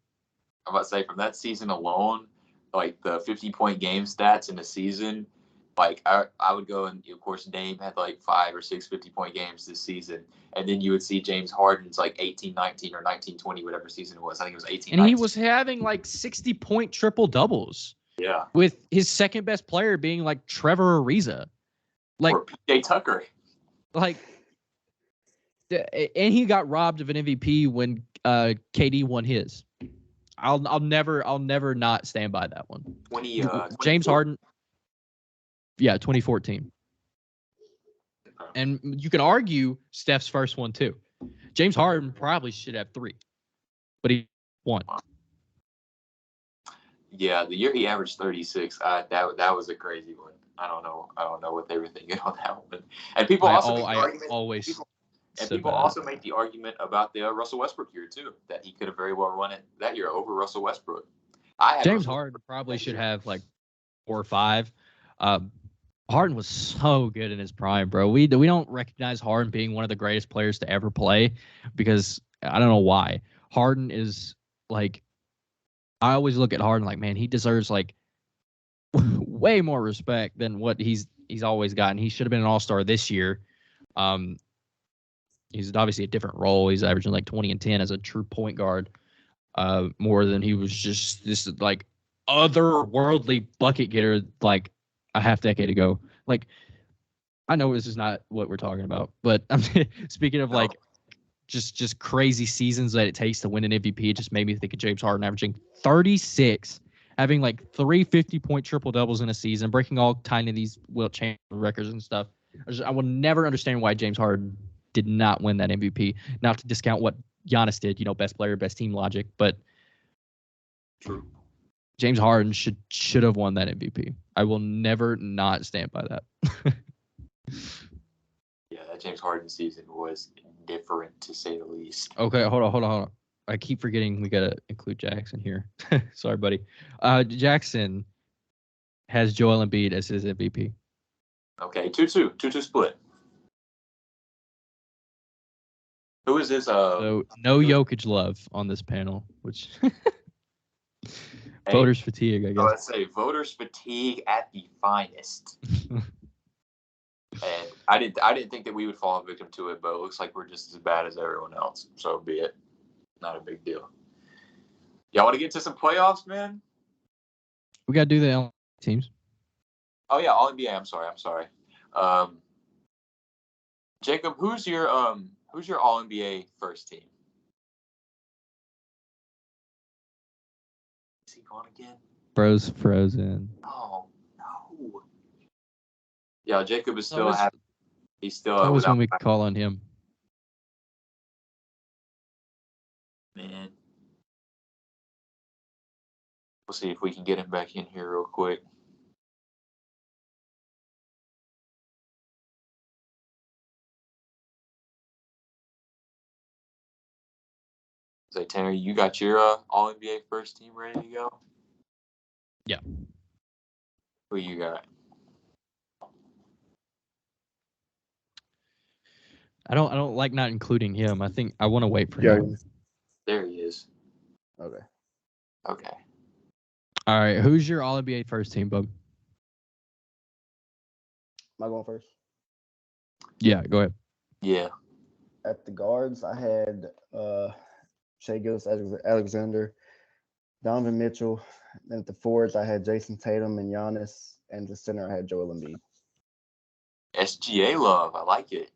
B: I'm about to say from that season alone, like the 50-point game stats in the season. Like I would go and of course Dame had like 5 or 6 50-point games this season, and then you would see James Harden's like 18-19 or 19-20 whatever season it was. I think it was 18.
A: And he was having like 60-point triple doubles.
B: Yeah.
A: With his second best player being like Trevor Ariza, like
B: or PJ Tucker.
A: Like, and he got robbed of an MVP when KD won his. I'll never not stand by that one. James Harden. Yeah, 2014. And you can argue Steph's first one too. James Harden probably should have 3, but he won.
B: Yeah, the year he averaged 36, that was a crazy one. I don't know what they were thinking on that one. And people also make the argument about the Russell Westbrook year too, that he could have very well run it that year over Russell Westbrook.
A: James Harden probably should have like 4 or 5. Harden was so good in his prime, bro. We don't recognize Harden being one of the greatest players to ever play because I don't know why. Harden is like, I always look at Harden like, man, he deserves like way more respect than what he's always gotten. He should have been an all-star this year. He's obviously a different role. He's averaging like 20 and 10 as a true point guard, more than he was just this like otherworldly bucket getter like a half decade ago. Like, I know this is not what we're talking about, but I'm speaking of like just crazy seasons that it takes to win an MVP. It just made me think of James Harden averaging 36, having like 3 50-point triple doubles in a season, breaking all kind of these Wilt Chamberlain records and stuff. I will never understand why James Harden did not win that MVP. Not to discount what Giannis did, best player, best team logic, but
B: True.
A: James Harden should have won that MVP. I will never not stand by that.
B: Yeah, that James Harden season was different to say the least.
A: Okay, hold on. I keep forgetting we gotta include Jackson here. Sorry, buddy. Jackson has Joel Embiid as his MVP.
B: Okay, 2-2 split. Who is this?
A: So no Jokic love on this panel, which voters fatigue, I guess.
B: Let's say voters fatigue at the finest. And I didn't think that we would fall victim to it, but it looks like we're just as bad as everyone else. So be it. Not a big deal. Y'all want to get to some playoffs, man?
A: We gotta do the teams.
B: Oh yeah, All NBA. I'm sorry. Jacob, who's your All NBA first team? Is he gone again?
A: Bro's frozen.
B: Oh no. Yeah, Jacob is still
A: Always-
B: happy. He's still
A: Always
B: without
A: when we call on him.
B: man. We'll see if we can get him back in here real quick. Say, Tanner, you got your All NBA first team ready to go?
A: Yeah.
B: Who you got?
A: I don't like not including him. I think I want to wait for him.
B: There he is.
C: Okay.
B: Okay.
A: All right, who's your All NBA first team, bub?
C: Am I going first?
A: Yeah, go ahead.
B: Yeah.
C: At the guards, I had Shea Gilgeous-Alexander, Donovan Mitchell. Then at the forwards, I had Jason Tatum and Giannis. And the center, I had Joel Embiid.
B: SGA love. I like it.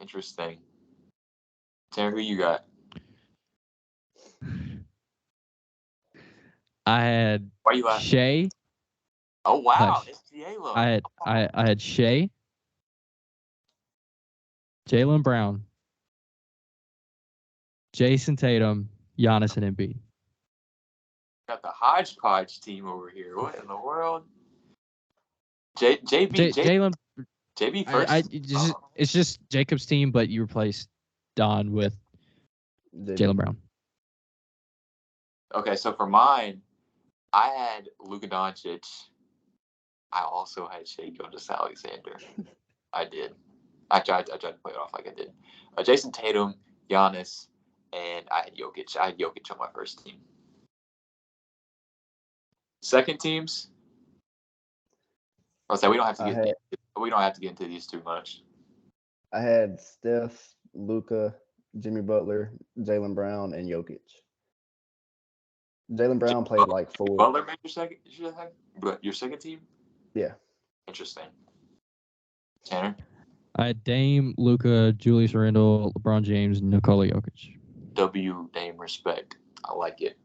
B: Interesting. Tanner, who you got?
A: I had
B: Why you laughing?
A: Shea.
B: Oh wow,
A: Hush.
B: SGA love.
A: I had Shea, Jaylen Brown, Jason Tatum, Giannis, and Embiid.
B: Got the hodgepodge team over here. What in the world? JB
A: Jalen.
B: first.
A: It's just Jacob's team, but you replaced Don with Jaylen Brown.
B: Okay, so for mine, I had Luka Doncic. I also had Shea Gilgeous-Alexander. I did. I tried to play it off like I did. Jason Tatum, Giannis, and I had Jokic. I had Jokic on my first team. Second teams. I'll say we don't have to get into these too much.
C: I had Steph, Luka, Jimmy Butler, Jaylen Brown, and Jokic. Jaylen Brown played like four.
B: Butler made your second team?
C: Yeah.
B: Interesting. Tanner?
A: I had Dame, Luka, Julius Randle, LeBron James, Nikola Jokic.
B: W name respect. I like it.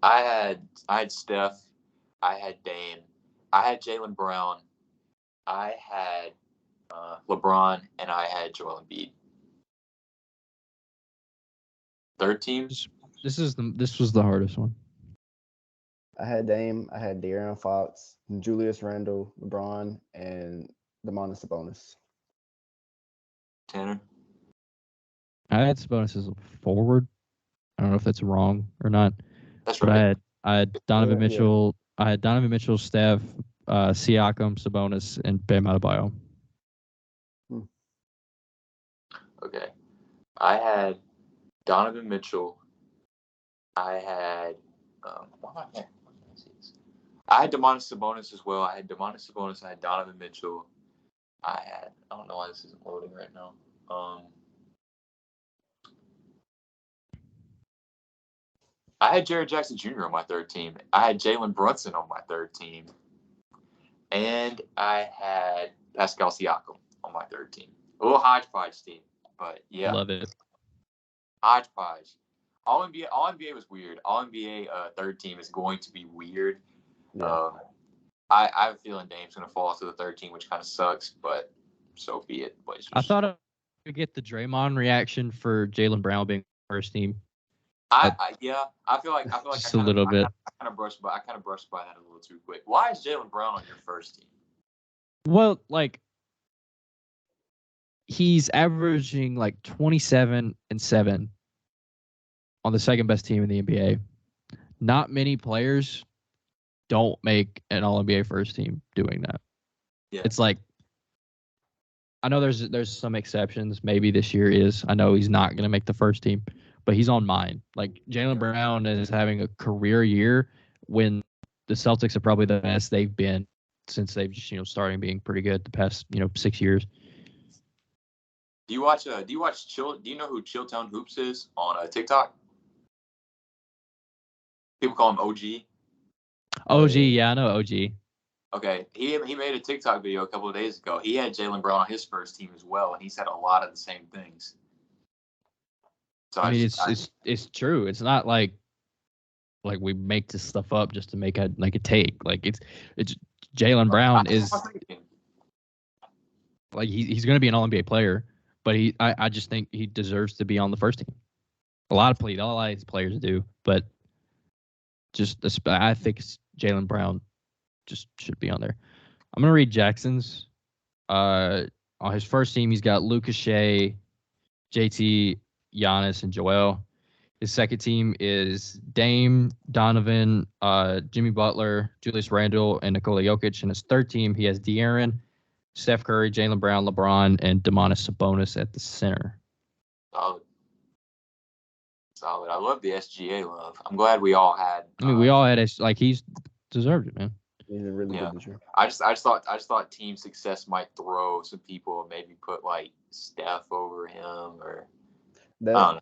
B: I had Steph. I had Dame. I had Jaylen Brown. I had LeBron, and I had Joel Embiid. Third team.
A: This was the hardest one.
C: I had Dame. I had De'Aaron Fox, Julius Randle, LeBron, and Domantas Sabonis.
B: Tanner.
A: I had Sabonis as a forward. I don't know if that's wrong or not.
B: That's
A: but
B: right.
A: I had Donovan Mitchell. I had Donovan Mitchell, Steph, Siakam, Sabonis, and Bam Adebayo.
B: Okay. I had Donovan Mitchell. I had I had Domantas Sabonis as well. I had Domantas Sabonis. I had Donovan Mitchell. I don't know why this isn't loading right now. I had Jared Jackson Jr. on my third team. I had Jalen Brunson on my third team. And I had Pascal Siakam on my third team. A little hodgepodge team, but yeah.
A: Love it.
B: Hodgepodge. All NBA was weird. All NBA third team is going to be weird.
C: Yeah.
B: I have a feeling Dame's going to fall to the third team, which kind of sucks, but so be it, Blazers.
A: I thought I would get the Draymond reaction for Jaylen Brown being first team.
B: I feel like
A: Just a little bit.
B: I kind of brushed by that a little too quick. Why is Jaylen Brown on your first team?
A: Well, like he's averaging like 27 and 7 on the second best team in the NBA. Not many players don't make an All-NBA first team doing that.
B: Yeah.
A: It's like I know there's some exceptions. Maybe this year is. I know he's not going to make the first team, but he's on mine. Like Jaylen Brown is having a career year when the Celtics are probably the best they've been since they've just starting being pretty good the past 6 years.
B: Do you watch Chill? Do you know who Chilltown Hoops is on TikTok? People call him OG.
A: OG, yeah, I know OG.
B: Okay, he made a TikTok video a couple of days ago. He had Jaylen Brown on his first team as well, and he said a lot of the same things. So
A: I mean, it's true. It's not like we make this stuff up just to make a take. Like it's Jaylen Brown is like he's going to be an All-NBA player, but I just think he deserves to be on the first team. A lot of these players do, but I think Jaylen Brown just should be on there. I'm going to read Jackson's. On his first team, he's got Lucas Shea, JT, Giannis, and Joel. His second team is Dame, Donovan, Jimmy Butler, Julius Randle, and Nikola Jokic. And his third team, he has De'Aaron, Steph Curry, Jaylen Brown, LeBron, and Domantas Sabonis at the center.
B: Solid. I love the SGA love. I'm glad we all had.
A: We all had he's deserved it, man.
C: He's been really good this year.
B: I just thought team success might throw some people, maybe put like Steph over him or.
C: I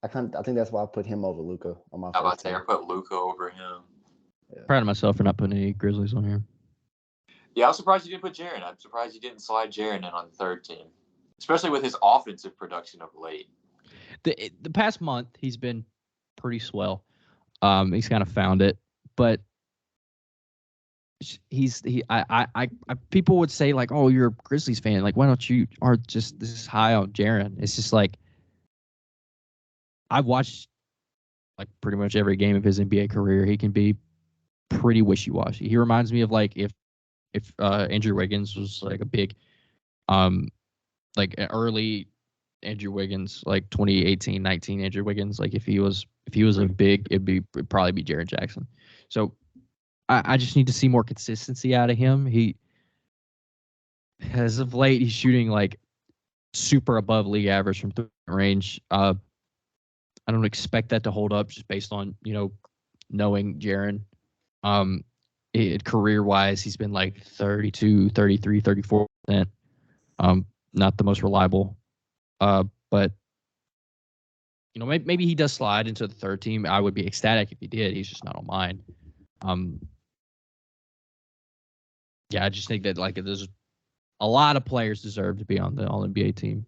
C: think that's why I put him over Luka on my.
B: How about I put Luka over him?
A: Yeah. Proud of myself for not putting any Grizzlies on here.
B: Yeah, I'm surprised you didn't put Jaren. I'm surprised you didn't slide Jaren in on the third team, especially with his offensive production of late.
A: The past month he's been pretty swell. He's kind of found it, but people would say like, oh, you're a Grizzlies fan. Like, why don't you are just this high on Jaren? It's just like I've watched like pretty much every game of his NBA career. He can be pretty wishy-washy. He reminds me of like if Andrew Wiggins was like a big, like an early Andrew Wiggins, like 2018-19 Andrew Wiggins. Like if he was a big, it'd probably be Jaren Jackson. So I just need to see more consistency out of him. He, as of late, he's shooting like super above league average from range. I don't expect that to hold up just based on, knowing Jaren. Career-wise, he's been like 32, 33, 34%. Not the most reliable. But, maybe he does slide into the third team. I would be ecstatic if he did. He's just not on mine. Yeah, I just think that like there's a lot of players deserve to be on the All-NBA team.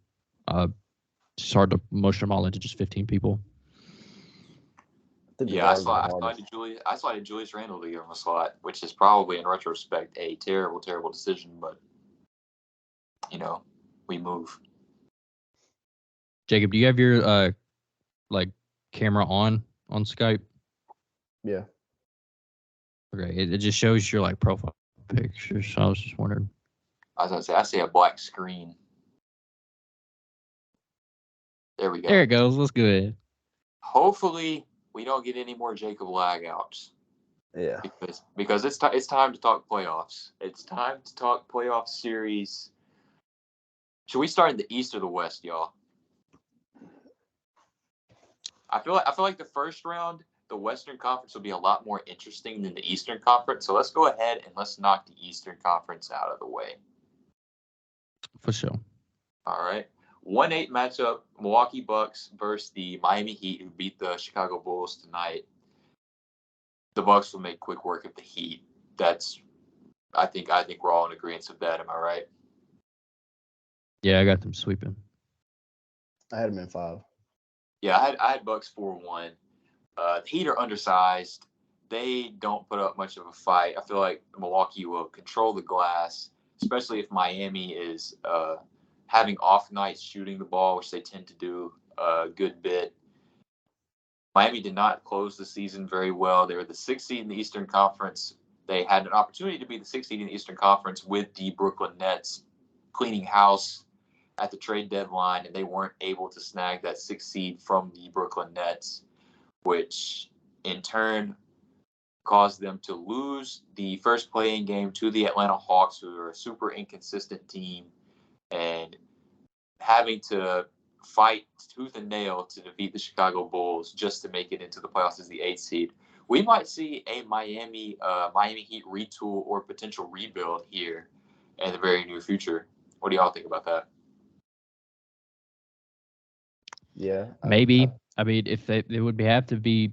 A: It's hard to mush them all into just 15 people.
B: Yeah, I slotted Julius Randle to give him a slot, which is probably in retrospect a terrible, terrible decision, but we move.
A: Jacob, do you have your camera on Skype?
C: Yeah.
A: Okay, it just shows your like profile picture, so I was just wondering.
B: I was gonna say I see a black screen. There we go.
A: There it goes. Let's go ahead.
B: Hopefully, we don't get any more Jacob lag outs.
C: Yeah.
B: Because it's time to talk playoffs. It's time to talk playoff series. Should we start in the East or the West, y'all? I feel like the first round, the Western Conference will be a lot more interesting than the Eastern Conference. So let's go ahead and let's knock the Eastern Conference out of the way.
A: For sure.
B: All right. 1-8 matchup, Milwaukee Bucks versus the Miami Heat, who beat the Chicago Bulls tonight. The Bucks will make quick work of the Heat. I think we're all in agreement of that. Am I right?
A: Yeah, I got them sweeping.
C: I had them in 5.
B: Yeah, I had Bucks 4-1. The Heat are undersized. they don't put up much of a fight. I feel like Milwaukee will control the glass, especially if Miami is having off nights shooting the ball, which they tend to do a good bit. Miami did not close the season very well. They were the 6th seed in the Eastern Conference. They had an opportunity to be the 6th seed in the Eastern Conference with the Brooklyn Nets cleaning house at the trade deadline, and they weren't able to snag that 6th seed from the Brooklyn Nets, which in turn caused them to lose the first play-in game to the Atlanta Hawks, who are a super inconsistent team, and having to fight tooth and nail to defeat the Chicago Bulls just to make it into the playoffs as the 8th seed. We might see a Miami Heat retool or potential rebuild here in the very near future. What do y'all think about that?
C: Yeah,
A: Maybe. I mean, if they would have to be,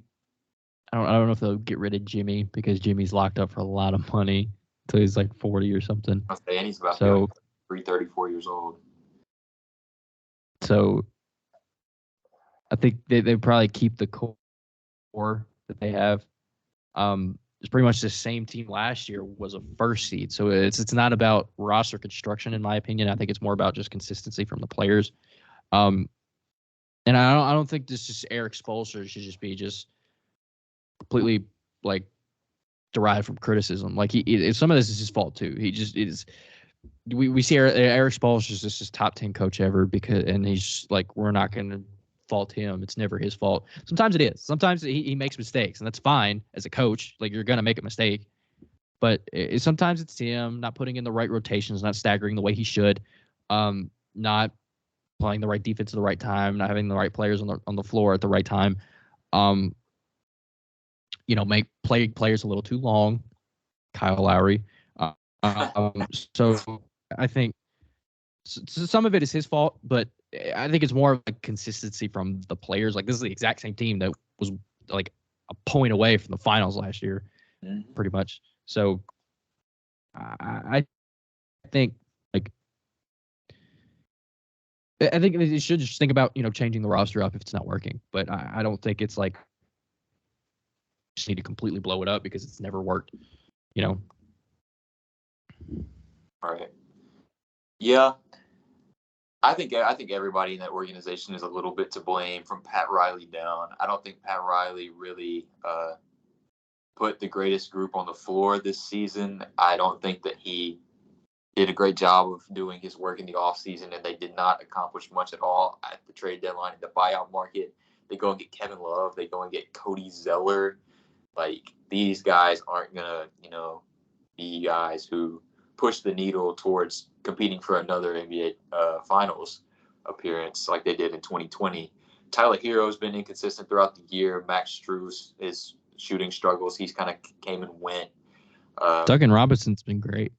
A: I don't know if they'll get rid of Jimmy because Jimmy's locked up for a lot of money until he's like 40 or something.
B: I'll say, and he's about to be 34 years old.
A: So I think they probably keep the core that they have. It's pretty much the same team last year was a 1st seed. So it's not about roster construction, in my opinion. I think it's more about just consistency from the players. And I don't think this is Eric Spoelstra should just be completely like derived from criticism. Like some of this is his fault too. He just is. We see Eric Spoelstra is just his top 10 coach ever and he's like, we're not going to fault him. It's never his fault. Sometimes it is. Sometimes he makes mistakes, and that's fine as a coach. Like, you're going to make a mistake. But sometimes it's him not putting in the right rotations, not staggering the way he should, not playing the right defense at the right time, not having the right players on the floor at the right time. Make players a little too long. Kyle Lowry. So I think some of it is his fault, but I think it's more like consistency from the players. Like, this is the exact same team that was like a point away from the finals last year, pretty much. So I think they should just think about, changing the roster up if it's not working. But I don't think it's like just need to completely blow it up because it's never worked,
B: All right. Yeah. I think everybody in that organization is a little bit to blame from Pat Riley down. I don't think Pat Riley really put the greatest group on the floor this season. I don't think that he did a great job of doing his work in the offseason, and they did not accomplish much at all at the trade deadline in the buyout market. They go and get Kevin Love. They go and get Cody Zeller. Like, these guys aren't going to, be guys who push the needle towards competing for another NBA Finals appearance like they did in 2020. Tyler Hero's been inconsistent throughout the year. Max Strus is shooting struggles. He's kind of came and went.
A: Duncan Robinson's been great.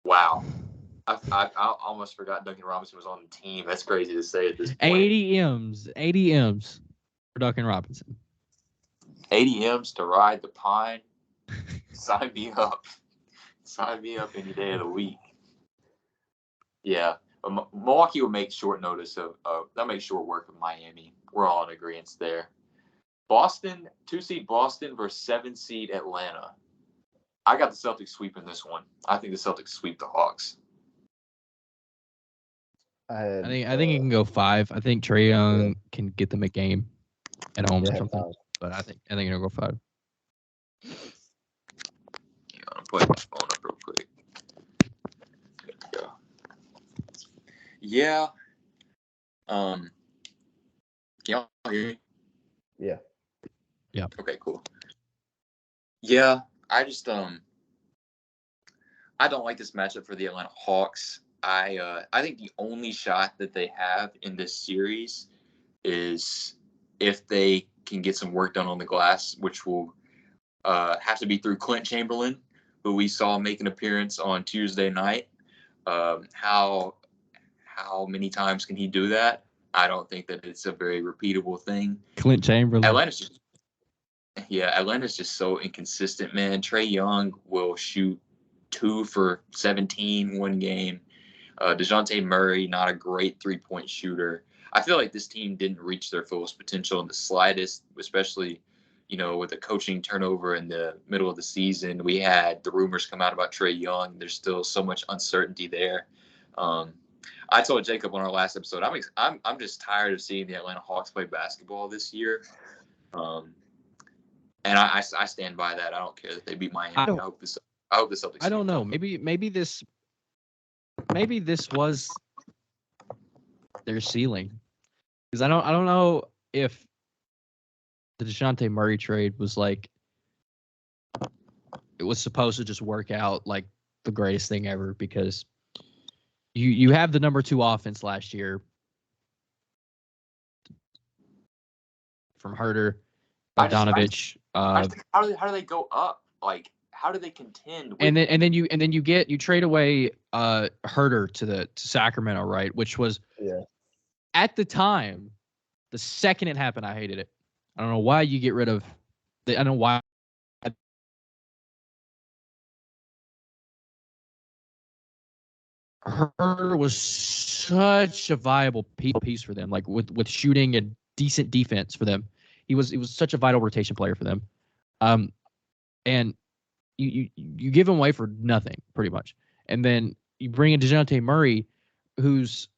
B: Wow. I almost forgot Duncan Robinson was on the team. That's crazy to say at this point.
A: 80 M's for Duncan Robinson.
B: 80 M's to ride the pine. Sign me up. Sign me up any day of the week. Yeah. Milwaukee will make short notice they'll make short work of Miami. We're all in agreement there. Boston, 2-seed Boston versus 7-seed Atlanta. I got the Celtics sweeping this one. I think the Celtics sweep the Hawks.
A: I think he can go 5. I think Trae Young can get them a game at home or something. 5. But I think he'll go 5.
B: I'm putting my phone up real quick. There we go. Yeah. Can y'all hear me?
C: Yeah.
A: Yeah.
B: Okay, cool. Yeah, I just I don't like this matchup for the Atlanta Hawks. I think the only shot that they have in this series is if they can get some work done on the glass, which will have to be through Clint Chamberlain, who we saw make an appearance on Tuesday night. How many times can he do that? I don't think that it's a very repeatable thing.
A: Clint Chamberlain.
B: Atlanta's just so inconsistent, man. Trae Young will shoot 2 for 17 one game. DeJounte Murray, not a great three-point shooter. I feel like this team didn't reach their fullest potential in the slightest, especially with a coaching turnover in the middle of the season, we had the rumors come out about Trae Young. There's still so much uncertainty there. I told Jacob on our last episode, I'm just tired of seeing the Atlanta Hawks play basketball this year. And I stand by that. I don't care that they beat Miami. I hope the Celtics.
A: I don't know. Maybe this was their ceiling, because I don't know if the DeJounte Murray trade was like, it was supposed to just work out like the greatest thing ever, because you have the number 2 offense last year from Herter, Bogdanovich.
B: How do they go up? Like, how do they contend?
A: And then you trade away Herter to Sacramento, right? Which was at the time, the second it happened, I hated it. I don't know why you get rid of. I don't know why. Herter was such a viable piece for them, like with shooting and decent defense for them. He was such a vital rotation player for them. And you give him away for nothing, pretty much. And then you bring in DeJounte Murray, who's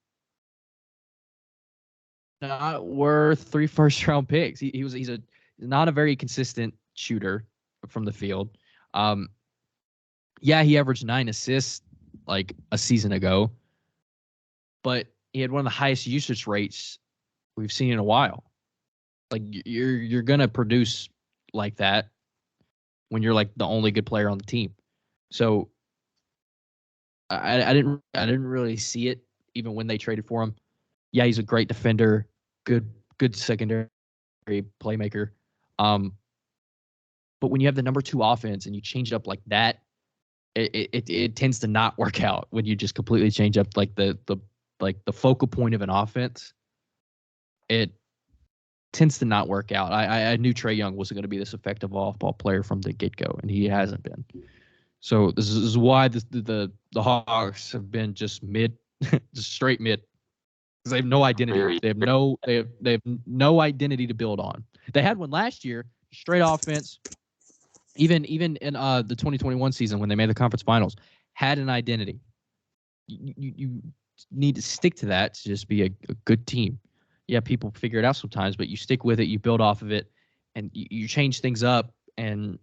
A: not worth 3 first-round picks. He's not a very consistent shooter from the field. He averaged 9 assists like a season ago, but he had one of the highest usage rates we've seen in a while. Like, you're gonna produce like that when you're like the only good player on the team. So I didn't really see it even when they traded for him. Yeah, he's a great defender, good secondary playmaker. But when you have the number 2 offense and you change it up like that, it tends to not work out when you just completely change up like the focal point of an offense. It tends to not work out. I knew Trae Young wasn't going to be this effective off-ball player from the get-go, and he hasn't been. So this is why the Hawks have been just mid, just straight mid, because they have no identity. They have no identity to build on. They had one last year, straight offense. Even in the 2021 season when they made the conference finals, had an identity. You need to stick to that to just be a good team. Yeah, people figure it out sometimes, but you stick with it, you build off of it, and you change things up, and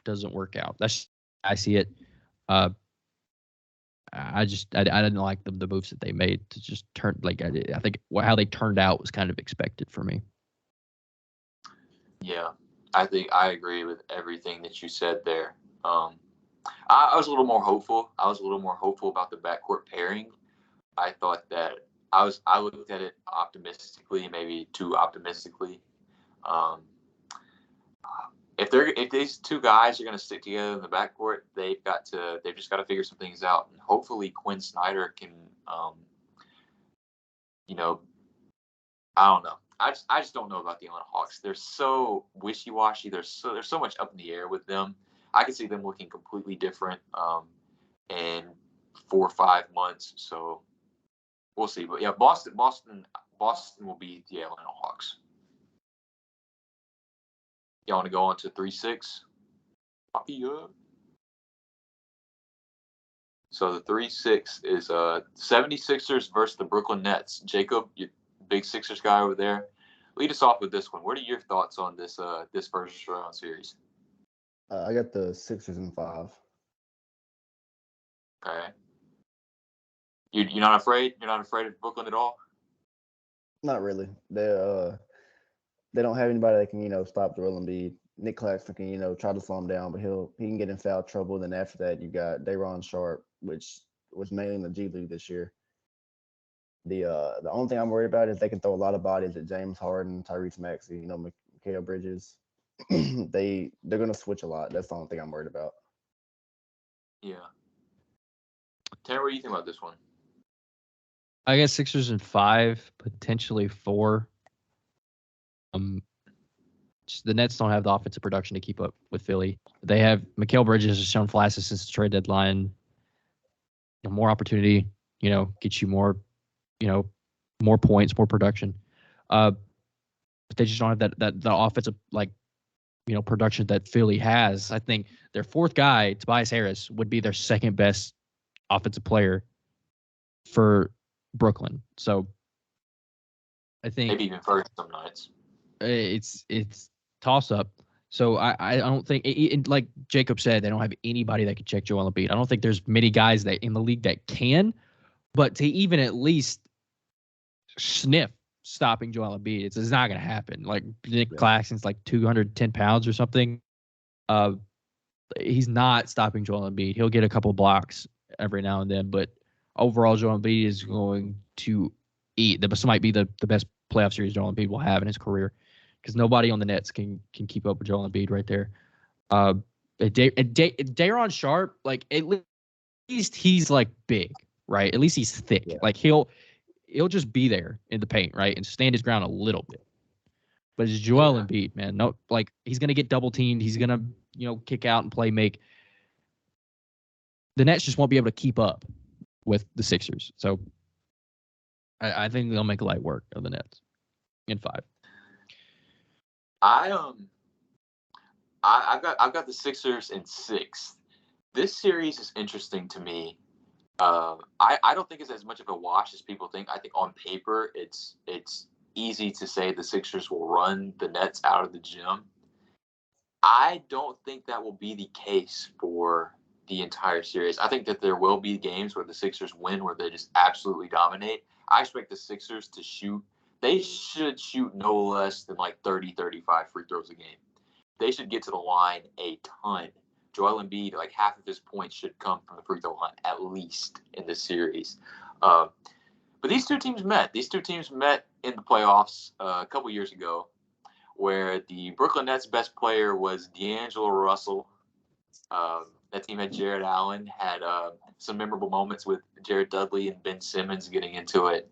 A: doesn't work out. I see it. I didn't like the moves that they made to just turn, like, I think how they turned out was kind of expected for me.
B: Yeah, I think I agree with everything that you said there. I was a little more hopeful. I was a little more hopeful about the backcourt pairing. I thought that I looked at it optimistically, maybe too optimistically. If these 2 guys are going to stick together in the backcourt, they've just got to figure some things out, and hopefully Quinn Snyder can, I don't know. I just don't know about the Atlanta Hawks. They're so wishy-washy. There's so much up in the air with them. I could see them looking completely different in 4 or 5 months. So we'll see. But yeah, Boston will be the Atlanta Hawks. Y'all want to go on to 3-6? So the 3-6 is 76ers versus the Brooklyn Nets. Jacob, you big Sixers guy over there, lead us off with this one. What are your thoughts on this first round series?
C: I got the Sixers in 5.
B: Okay. You're not afraid? You're not afraid of Brooklyn at all?
C: Not really. They don't have anybody that can, stop Joel Embiid. Nick Claxton can, try to slow him down, but he can get in foul trouble. Then after that, you got Day'Ron Sharpe, which was mainly in the G League this year. The only thing I'm worried about is they can throw a lot of bodies at James Harden, Tyrese Maxey, Mikal Bridges. They're gonna switch a lot. That's the only thing I'm worried about.
B: Yeah. Tanner, what do you think about this one?
A: I guess Sixers in 5, potentially 4. The Nets don't have the offensive production to keep up with Philly. They have Mikal Bridges has shown flashes since the trade deadline. More opportunity, get you more, more points, more production. but they just don't have that offensive production that Philly has. I think their fourth guy, Tobias Harris, would be their second best offensive player for Brooklyn. So I think
B: maybe even first some nights.
A: It's toss up. So I don't think like Jacob said, they don't have anybody that can check Joel Embiid. I don't think there's many guys that in the league that can, but to even at least sniff stopping Joel Embiid, it's not going to happen. Like Nick Claxton's like 210 pounds or something. He's not stopping Joel Embiid. He'll get a couple blocks every now and then, but overall, Joel Embiid is going to eat. This might be the best playoff series Joel Embiid will have in his career, because nobody on the Nets can keep up with Joel Embiid right there. Daron Sharp, like at least he's like big, right? At least he's thick. Yeah. Like he'll just be there in the paint, right, and stand his ground a little bit. But it's Joel Embiid, man. No, like he's gonna get double teamed. He's gonna kick out and play make. The Nets just won't be able to keep up with the Sixers. So I think they'll make light work of the Nets in 5.
B: I've got the Sixers in 6. This series is interesting to me. I don't think it's as much of a wash as people think. I think on paper it's easy to say the Sixers will run the Nets out of the gym. I don't think that will be the case for the entire series. I think that there will be games where the Sixers win, where they just absolutely dominate. I expect the Sixers to shoot. They should shoot no less than like 30, 35 free throws a game. They should get to the line a ton. Joel Embiid, like half of his points should come from the free throw line, at least in this series. But these two teams met. These two teams met in the playoffs a couple years ago, where the Brooklyn Nets' best player was D'Angelo Russell. That team had Jared Allen, had some memorable moments with Jared Dudley and Ben Simmons getting into it.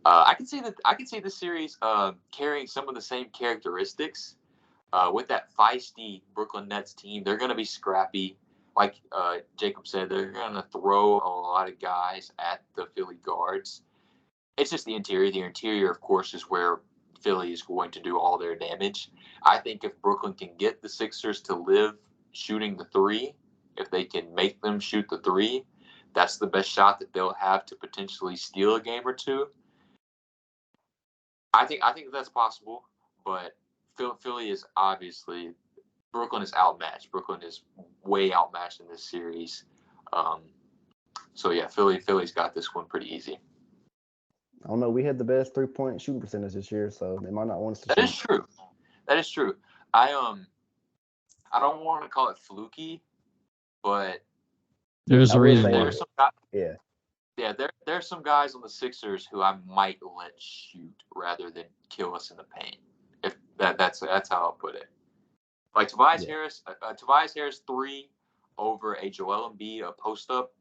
B: I can see the series carrying some of the same characteristics with that feisty Brooklyn Nets team. They're going to be scrappy. Like Jacob said, they're going to throw a lot of guys at the Philly guards. It's just the interior. The interior, of course, is where Philly is going to do all their damage. I think if Brooklyn can get the Sixers to live shooting the 3, if they can make them shoot the 3, that's the best shot that they'll have to potentially steal a game or two. I think that's possible, but Philly is obviously – Brooklyn is outmatched. Brooklyn is way outmatched in this series. So, yeah, Philly's got this one pretty easy.
C: I don't know. We had the best 3-point shooting percentage this year, so they might not want us to
B: That is true. That is true. I don't want to call it fluky, but
A: there's a reason.
B: There's some guys,
C: yeah.
B: There's some guys on the Sixers who I might let shoot rather than kill us in the paint. If that's how I'll put it. Like Tobias Harris 3 over a Joel Embiid a post up.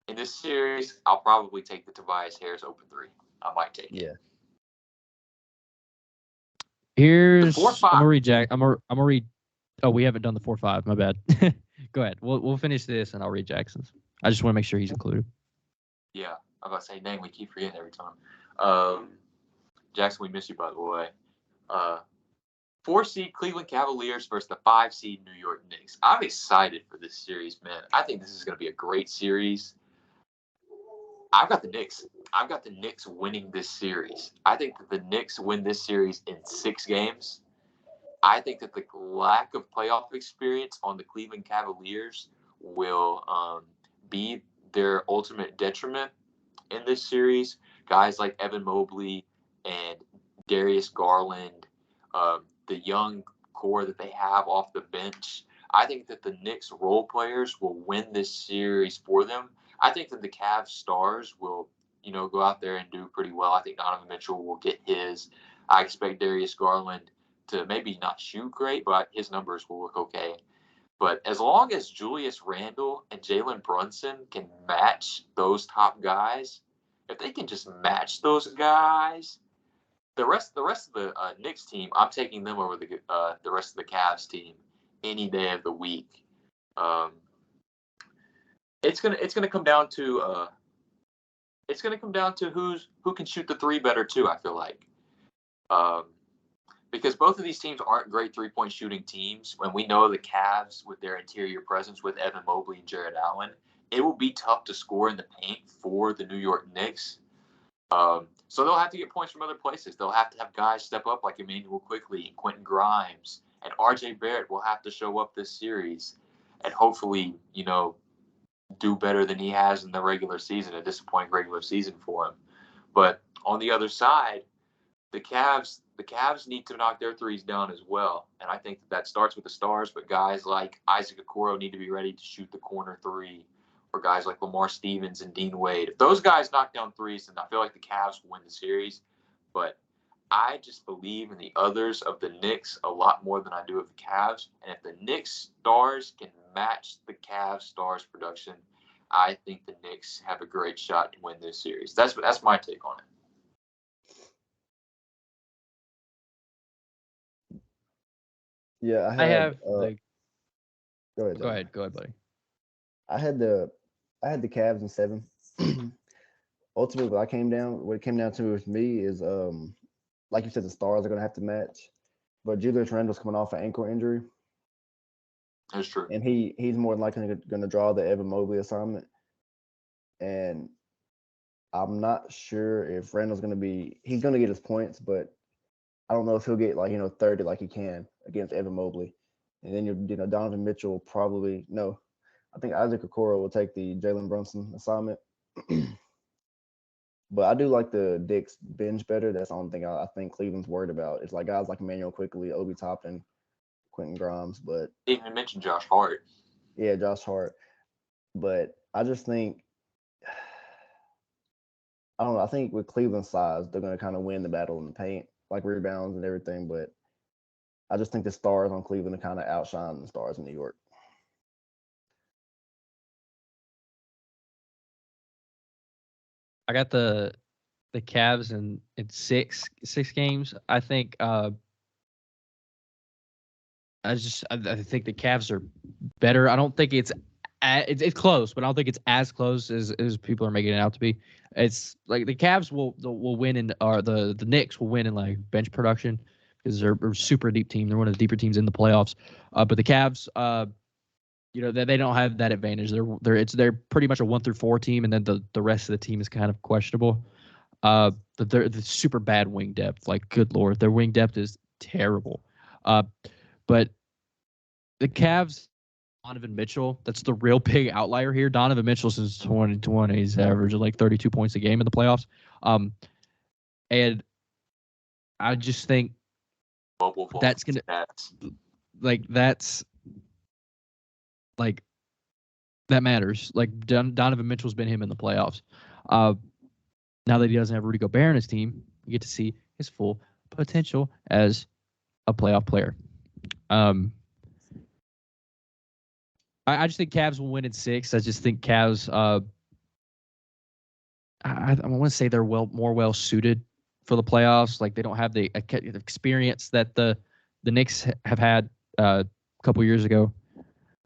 B: In this series, I'll probably take the Tobias Harris open 3. I might take it.
C: Yeah.
A: Here's I'm gonna read Jack. I'm gonna read. Oh, we haven't done the 4-5. My bad. Go ahead. We'll finish this and I'll read Jackson's. I just want to make sure he's included.
B: Yeah, I'm about to say, dang, we keep forgetting every time. Jackson, we miss you, by the way. 4-seed Cleveland Cavaliers versus the 5-seed New York Knicks. I'm excited for this series, man. I think this is going to be a great series. I've got the Knicks. I've got the Knicks winning this series. I think that the Knicks win this series in 6 games. I think that the lack of playoff experience on the Cleveland Cavaliers will be their ultimate detriment in this series. Guys like Evan Mobley and Darius Garland, the young core that they have off the bench. I think that the Knicks role players will win this series for them. I think that the Cavs stars will, go out there and do pretty well. I think Donovan Mitchell will get his. I expect Darius Garland to maybe not shoot great, but his numbers will look okay. But as long as Julius Randle and Jalen Brunson can match those top guys, if they can just match those guys, the rest of the Knicks team, I'm taking them over the rest of the Cavs team any day of the week. It's gonna come down to who can shoot the 3 better too. I feel like because both of these teams aren't great three-point shooting teams. When we know the Cavs with their interior presence with Evan Mobley and Jared Allen, it will be tough to score in the paint for the New York Knicks. So they'll have to get points from other places. They'll have to have guys step up like Emmanuel Quickley and Quentin Grimes. And R.J. Barrett will have to show up this series and hopefully, do better than he has in the regular season, a disappointing regular season for him. But on the other side, the Cavs need to knock their threes down as well. And I think that starts with the stars, but guys like Isaac Okoro need to be ready to shoot the corner three, or guys like Lamar Stevens and Dean Wade. If those guys knock down threes, then I feel like the Cavs will win the series. But I just believe in the others of the Knicks a lot more than I do of the Cavs. And if the Knicks stars can match the Cavs stars production, I think the Knicks have a great shot to win this series. That's my take on it.
C: Yeah,
A: I have
C: go ahead.
A: Go ahead, buddy.
C: I had the Cavs in 7. Ultimately, what it came down to with me is like you said, the stars are gonna have to match. But Julius Randle's coming off an ankle injury.
B: That's true.
C: And he's more than likely gonna draw the Evan Mobley assignment. And I'm not sure if Randle's he's gonna get his points, but I don't know if he'll get 30 like he can against Evan Mobley. And then Donovan Mitchell probably no. I think Isaac Okoro will take the Jalen Brunson assignment. But I do like the Knicks bench better. That's the only thing I think Cleveland's worried about. It's like guys like Emmanuel Quickley, Obi Toppin, Quentin Grimes, but
B: Didn't even mention Josh Hart.
C: Yeah, Josh Hart. But I just think I don't know. I think with Cleveland's size, they're going to kind of win the battle in the paint, like rebounds and everything. But I just think the stars on Cleveland kind of outshine the stars in New York.
A: I got the Cavs in 6 games. I think I think the Cavs are better. I don't think it's close, but I don't think it's as close as people are making it out to be. It's like the Cavs will win or the Knicks will win in like bench production because they're a super deep team. They're one of the deeper teams in the playoffs. But the Cavs, they don't have that advantage. They're pretty much a 1-4 team, and then the rest of the team is kind of questionable. They're the super bad wing depth. Like, good Lord, their wing depth is terrible. But the Cavs, Donovan Mitchell, that's the real big outlier here. Donovan Mitchell since 2020 he's averaging like 32 points a game in the playoffs. And I just think that's gonna that matters. Like Donovan Mitchell's been him in the playoffs. Now that he doesn't have Rudy Gobert in his team, you get to see his full potential as a playoff player. I just think Cavs will win in 6. I just think Cavs. I want to say they're more well suited for the playoffs. Like they don't have the experience that the Knicks have had a couple years ago.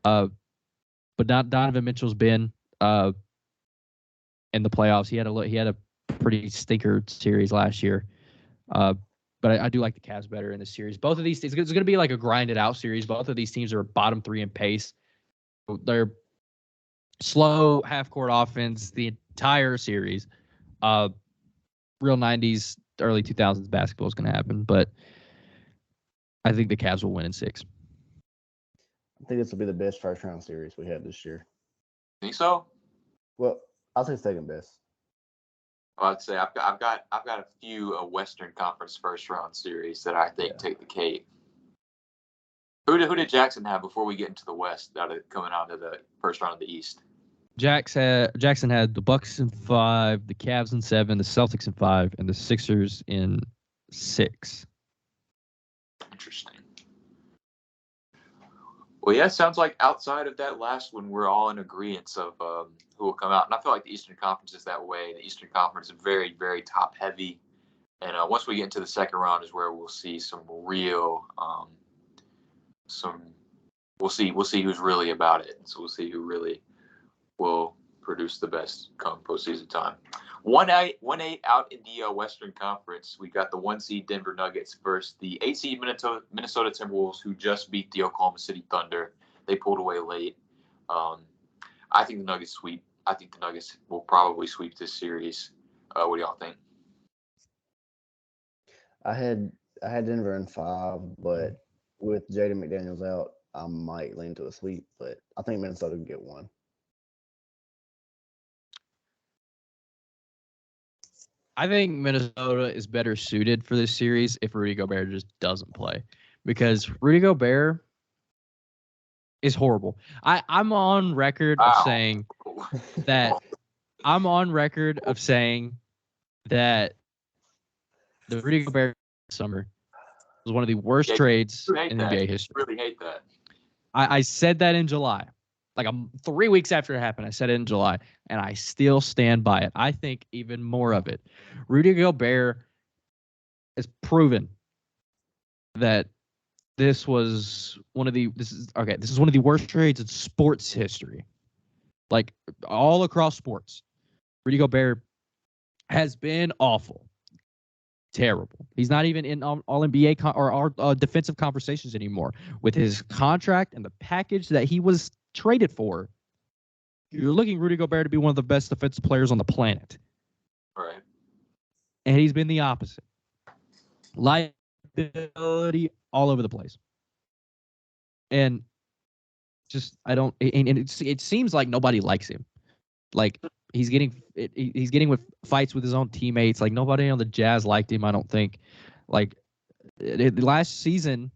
A: But Donovan Mitchell's been in the playoffs. He had a pretty stinker series last year. But I do like the Cavs better in this series. Both of these, it's going to be like a grinded out series. Both of these teams are bottom 3 in pace. They're slow half court offense the entire series. Real 90s, early 2000s basketball is going to happen, but I think the Cavs will win in 6.
C: I think this will be the best first round series we have this year.
B: Think so?
C: Well, I'll say second best.
B: I'd say I've got a few Western Conference first round series that I think take the cake. Who did Jackson have before we get into the West? Coming out of the first round of the East.
A: Jackson had the Bucks in 5, the Cavs in 7, the Celtics in 5, and the Sixers in 6.
B: Interesting. Well, yeah, it sounds like outside of that last one, we're all in agreement of who will come out. And I feel like the Eastern Conference is that way. The Eastern Conference is very, very top heavy. And once we get into the second round is where we'll see some real we'll see who's really about it. So we'll see who really will produce the best come postseason time. 1-8 out in the Western Conference. We got the 1 seed Denver Nuggets versus the 8 seed Minnesota Timberwolves, who just beat the Oklahoma City Thunder. They pulled away late. I think the Nuggets sweep. I think the Nuggets will probably sweep this series. What do y'all think?
C: I had Denver in 5, but with Jaden McDaniels out, I might lean to a sweep. But I think Minnesota can get 1.
A: I think Minnesota is better suited for this series if Rudy Gobert just doesn't play, because Rudy Gobert is horrible. I'm on record of saying that the Rudy Gobert summer was one of the worst trades in NBA history.
B: I really hate that.
A: I said that in July. Like 3 weeks after it happened, I said it in July, and I still stand by it. I think even more of it. Rudy Gobert has proven that this was one of the worst trades in sports history. Like all across sports. Rudy Gobert has been awful. Terrible. He's not even in all NBA or defensive conversations anymore. With his contract and the package that he was traded for, you're looking Rudy Gobert to be one of the best defensive players on the planet.
B: Right.
A: And he's been the opposite. Liability all over the place. And just it seems like nobody likes him. Like he's getting with fights with his own teammates. Like nobody on the Jazz liked him, I don't think. Like last season,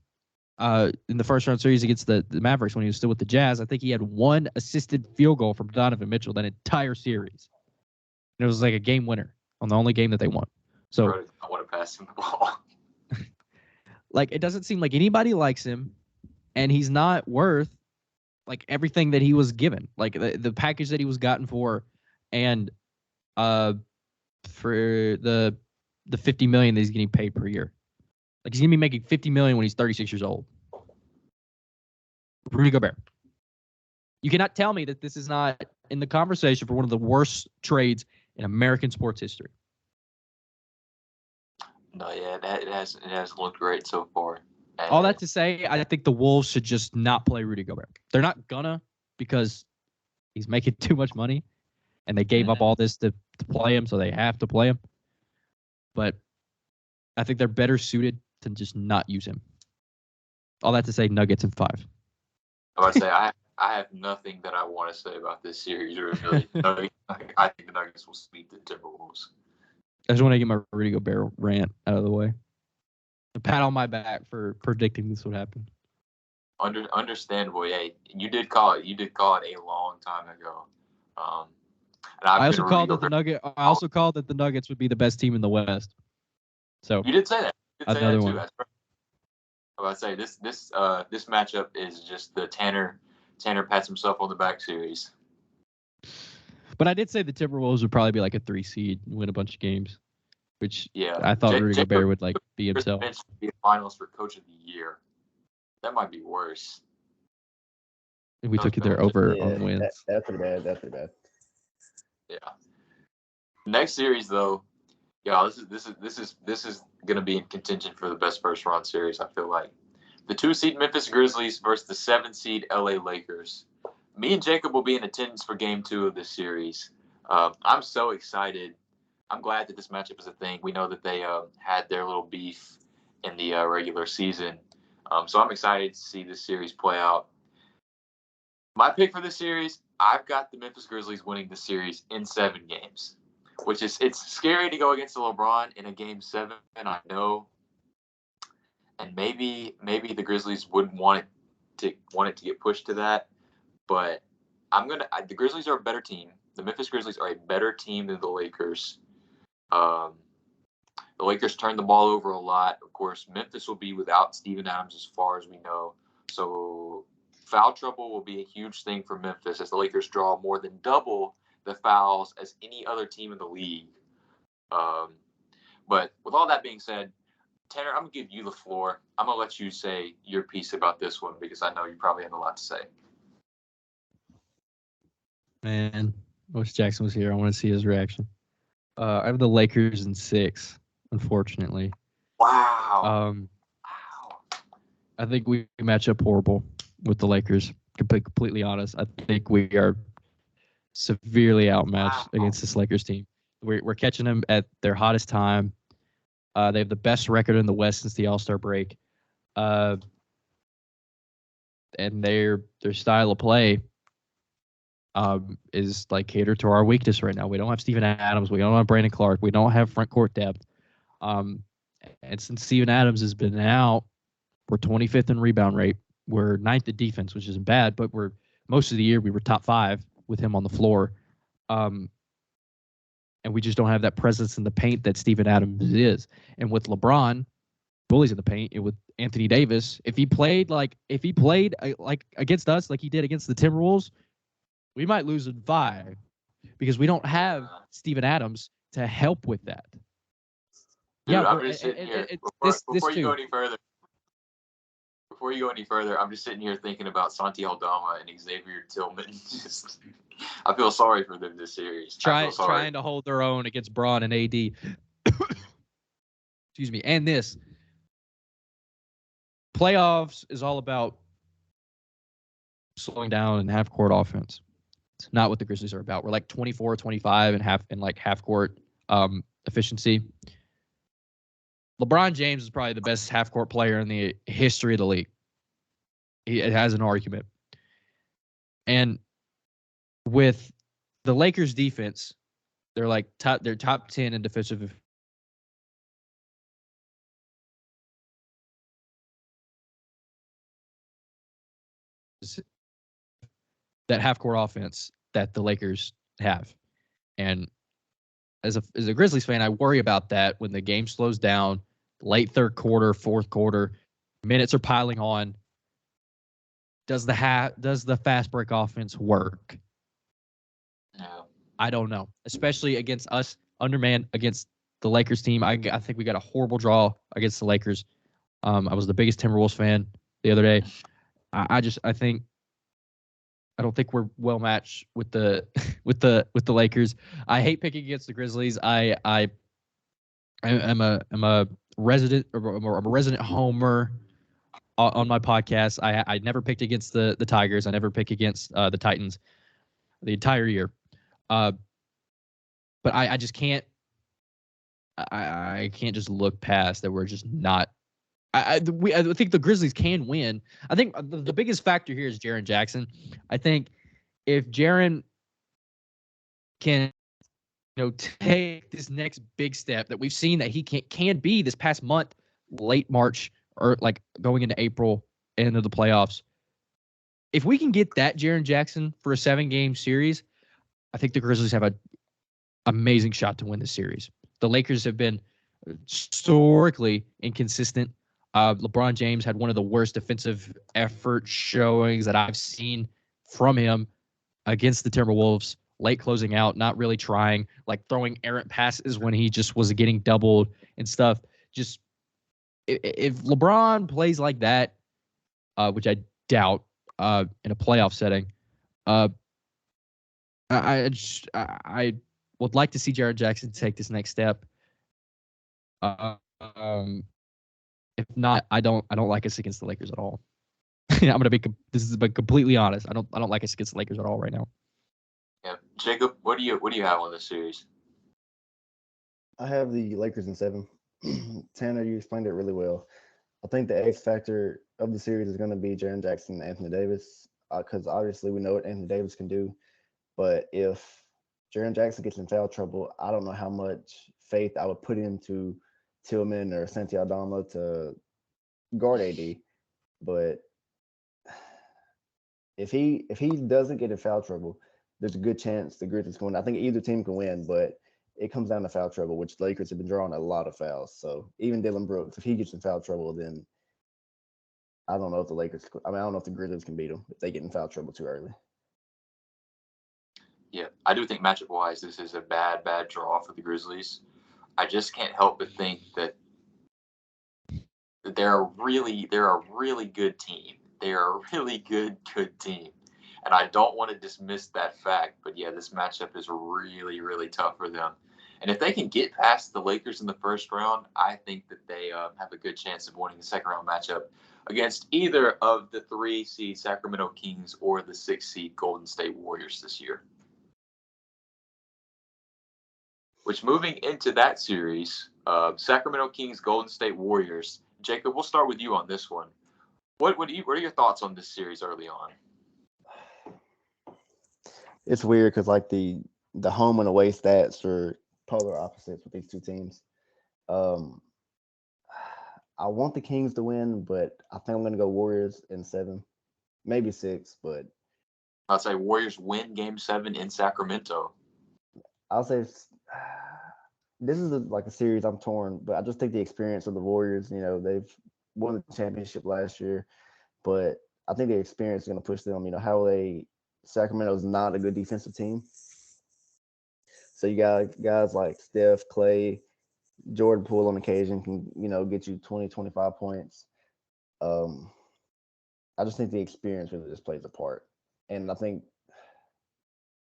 A: in the first round series against the Mavericks when he was still with the Jazz, I think he had 1 assisted field goal from Donovan Mitchell that entire series. And it was like a game winner on the only game that they won. So
B: I want to pass him the ball.
A: Like it doesn't seem like anybody likes him, and he's not worth like everything that he was given. Like the package that he was gotten for, and for the $50 million that he's getting paid per year. Like he's gonna be making $50 million when he's 36 years old. Rudy Gobert. You cannot tell me that this is not in the conversation for one of the worst trades in American sports history.
B: No, yeah, it has looked great so far. And
A: all that to say, I think the Wolves should just not play Rudy Gobert. They're not gonna, because he's making too much money, and they gave up all this to play him, so they have to play him. But I think they're better suited to just not use him. All that to say, Nuggets in 5.
B: I would say I have nothing that I want to say about this series. Really, I think the Nuggets will sweep the Timberwolves.
A: I just want to get my Rudy Gobert rant out of the way. A pat on my back for predicting this would happen.
B: Understandable. Yeah, you did call it. You did call it a long time ago. And
A: I also called that the Nuggets would be the best team in the West. So
B: you did say that. You did say
A: another
B: that too.
A: one.
B: That's right. I would say this matchup is just the Tanner pats himself on the back series.
A: But I did say the Timberwolves would probably be like a 3 seed and win a bunch of games, which
B: yeah,
A: I thought Rudy Gobert would like be himself.
B: Be a finalist for Coach of the Year. That might be worse.
A: If we took it there over on wins.
C: That's pretty bad. That's pretty bad.
B: Yeah. Next series though, yeah, this is gonna be in contention for the best first round series. I feel like the 2 seed Memphis Grizzlies versus the 7 seed LA Lakers. Me and Jacob will be in attendance for Game 2 of this series. I'm so excited. I'm glad that this matchup is a thing. We know that they had their little beef in the regular season, so I'm excited to see this series play out. My pick for this series, I've got the Memphis Grizzlies winning the series in 7 games, which is it's scary to go against the LeBron in a Game 7, I know. And maybe the Grizzlies wouldn't want it to get pushed to that, but the Grizzlies are a better team. The Memphis Grizzlies are a better team than the Lakers. The Lakers turn the ball over a lot. Of course, Memphis will be without Steven Adams as far as we know. So foul trouble will be a huge thing for Memphis as the Lakers draw more than double the fouls as any other team in the league. But with all that being said, Tanner, I'm going to give you the floor. I'm going to let you say your piece about this one because I know you probably have a lot to say.
A: Man, I wish Jackson was here. I want to see his reaction. I have the Lakers in 6, unfortunately.
B: Wow.
A: Um,
B: Wow.
A: I think we match up horrible with the Lakers. To be completely honest, I think we are severely outmatched against this Lakers team. We're catching them at their hottest time. They have the best record in the West since the All-Star break. And their style of play is like catered to our weakness right now. We don't have Steven Adams. We don't have Brandon Clark. We don't have front court depth. And since Steven Adams has been out, we're 25th in rebound rate. We're 9th in defense, which isn't bad, but we're most of the year we were top 5 with him on the floor. And we just don't have that presence in the paint that Steven Adams is. And with LeBron, bullies in the paint, and with Anthony Davis, if he played like against us, like he did against the Timberwolves, we might lose in 5 because we don't have Steven Adams to help with that.
B: Dude, I'm just sitting here. Before you go any further, I'm just sitting here thinking about Santi Aldama and Xavier Tillman. I feel sorry for them this series.
A: Trying to hold their own against Braun and AD. Excuse me. And this playoffs is all about slowing down and half court offense. It's not what the Grizzlies are about. We're like 24, 25 and half court efficiency. LeBron James is probably the best half court player in the history of the league. It has an argument. And with the Lakers defense, they're top 10 in defensive. That half court offense that the Lakers have. And as a Grizzlies fan, I worry about that when the game slows down, late third quarter, fourth quarter, minutes are piling on. Does the fast break offense work?
B: No.
A: I don't know, especially against us, undermanned against the Lakers team. I think we got a horrible draw against the Lakers. I was the biggest Timberwolves fan the other day. I don't think we're well matched with the Lakers. I hate picking against the Grizzlies. I'm a resident homer on my podcast. I never picked against the Tigers. I never pick against the Titans the entire year. But I just can't. I can't just look past that. We're just not. I think the Grizzlies can win. I think the biggest factor here is Jaren Jackson. I think if Jaren can, take this next big step that we've seen that he can be this past month, late March or like going into April, end of the playoffs. If we can get that Jaren Jackson for a 7-game series, I think the Grizzlies have an amazing shot to win this series. The Lakers have been historically inconsistent. LeBron James had one of the worst defensive effort showings that I've seen from him against the Timberwolves, late closing out, not really trying, like throwing errant passes when he just was getting doubled and stuff. Just if LeBron plays like that, which I doubt in a playoff setting, I would like to see Jaren Jackson take this next step. If not, I don't like us against the Lakers at all. This is completely honest. I don't like us against the Lakers at all right now.
B: Yeah, Jacob, what do you have on this series?
C: I have the Lakers in 7. Tanner, you explained it really well. I think the X factor of the series is going to be Jaren Jackson and Anthony Davis, because obviously we know what Anthony Davis can do. But if Jaren Jackson gets in foul trouble, I don't know how much faith I would put into Tillman or Santi Aldama to guard AD. But if he doesn't get in foul trouble, there's a good chance the Grizzlies can win. I think either team can win, but it comes down to foul trouble, which the Lakers have been drawing a lot of fouls. So even Dillon Brooks, if he gets in foul trouble, then I don't know if the Lakers. I don't know if the Grizzlies can beat them if they get in foul trouble too early.
B: Yeah, I do think matchup-wise, this is a bad draw for the Grizzlies. I just can't help but think that they're a really good team. They are a really good team. And I don't want to dismiss that fact, but yeah, this matchup is really, really tough for them. And if they can get past the Lakers in the first round, I think that they have a good chance of winning the second round matchup against either of the 3 seed Sacramento Kings or the 6 seed Golden State Warriors this year. Which, moving into that series, Sacramento Kings, Golden State Warriors. Jacob, we'll start with you on this one. What are your thoughts on this series early on?
C: It's weird because like the home and away stats are polar opposites with these two teams. I want the Kings to win, but I think I'm going to go Warriors in 7, maybe 6. But
B: I'd say Warriors win Game 7 in Sacramento.
C: I'll say this is like a series I'm torn, but I just think the experience of the Warriors. You know, they've won the championship last year, but I think the experience is going to push them. You know, Sacramento's not a good defensive team. So you got guys like Steph, Clay, Jordan Poole on occasion can, you know, get you 20, 25 points. I just think the experience really just plays a part. And I think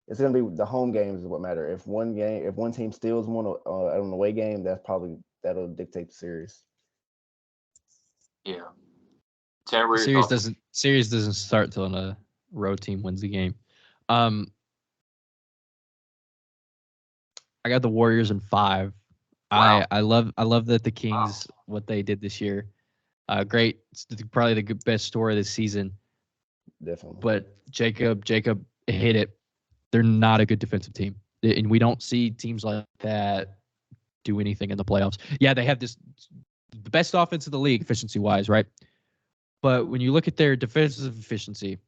C: it's going to be the home games is what matter. If one team steals one on an away game, that'll dictate the series.
B: Yeah.
A: Series doesn't start till a road team wins the game. I got the Warriors in 5. Wow. I love that the Kings what they did this year. Great, it's probably the best story of this season.
C: Definitely.
A: But Jacob hit it. They're not a good defensive team, and we don't see teams like that do anything in the playoffs. Yeah, they have the best offense in the league efficiency wise, right? But when you look at their defensive efficiency,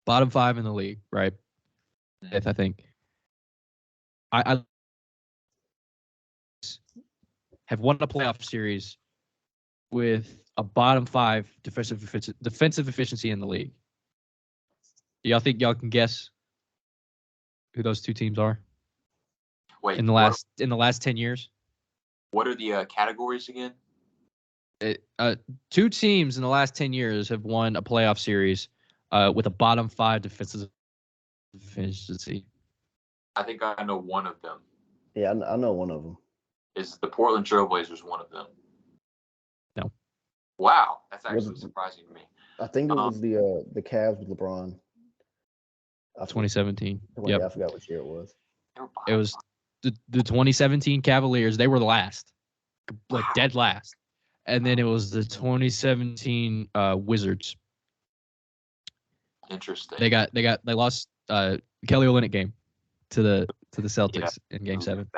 A: bottom 5 in the league, right? I think. I have won a playoff series with a bottom 5 defensive efficiency in the league. Do y'all think y'all can guess who those two teams are?
B: Wait,
A: in the last 10 years?
B: What are the categories again?
A: 2 teams in the last 10 years have won a playoff series with a bottom 5 defensive efficiency.
B: I think I know one of them.
C: Yeah, I know one of them.
B: Is the Portland Trailblazers one of them?
A: No.
B: Wow, that's actually surprising to me.
C: I think it was the Cavs with LeBron.
A: 2017.
C: Yep. I forgot what year it was.
A: It was the 2017 Cavaliers. They were the last, like dead last. And then it was the 2017 Wizards.
B: Interesting.
A: They lost Kelly Olynyk game to the Celtics in Game 7.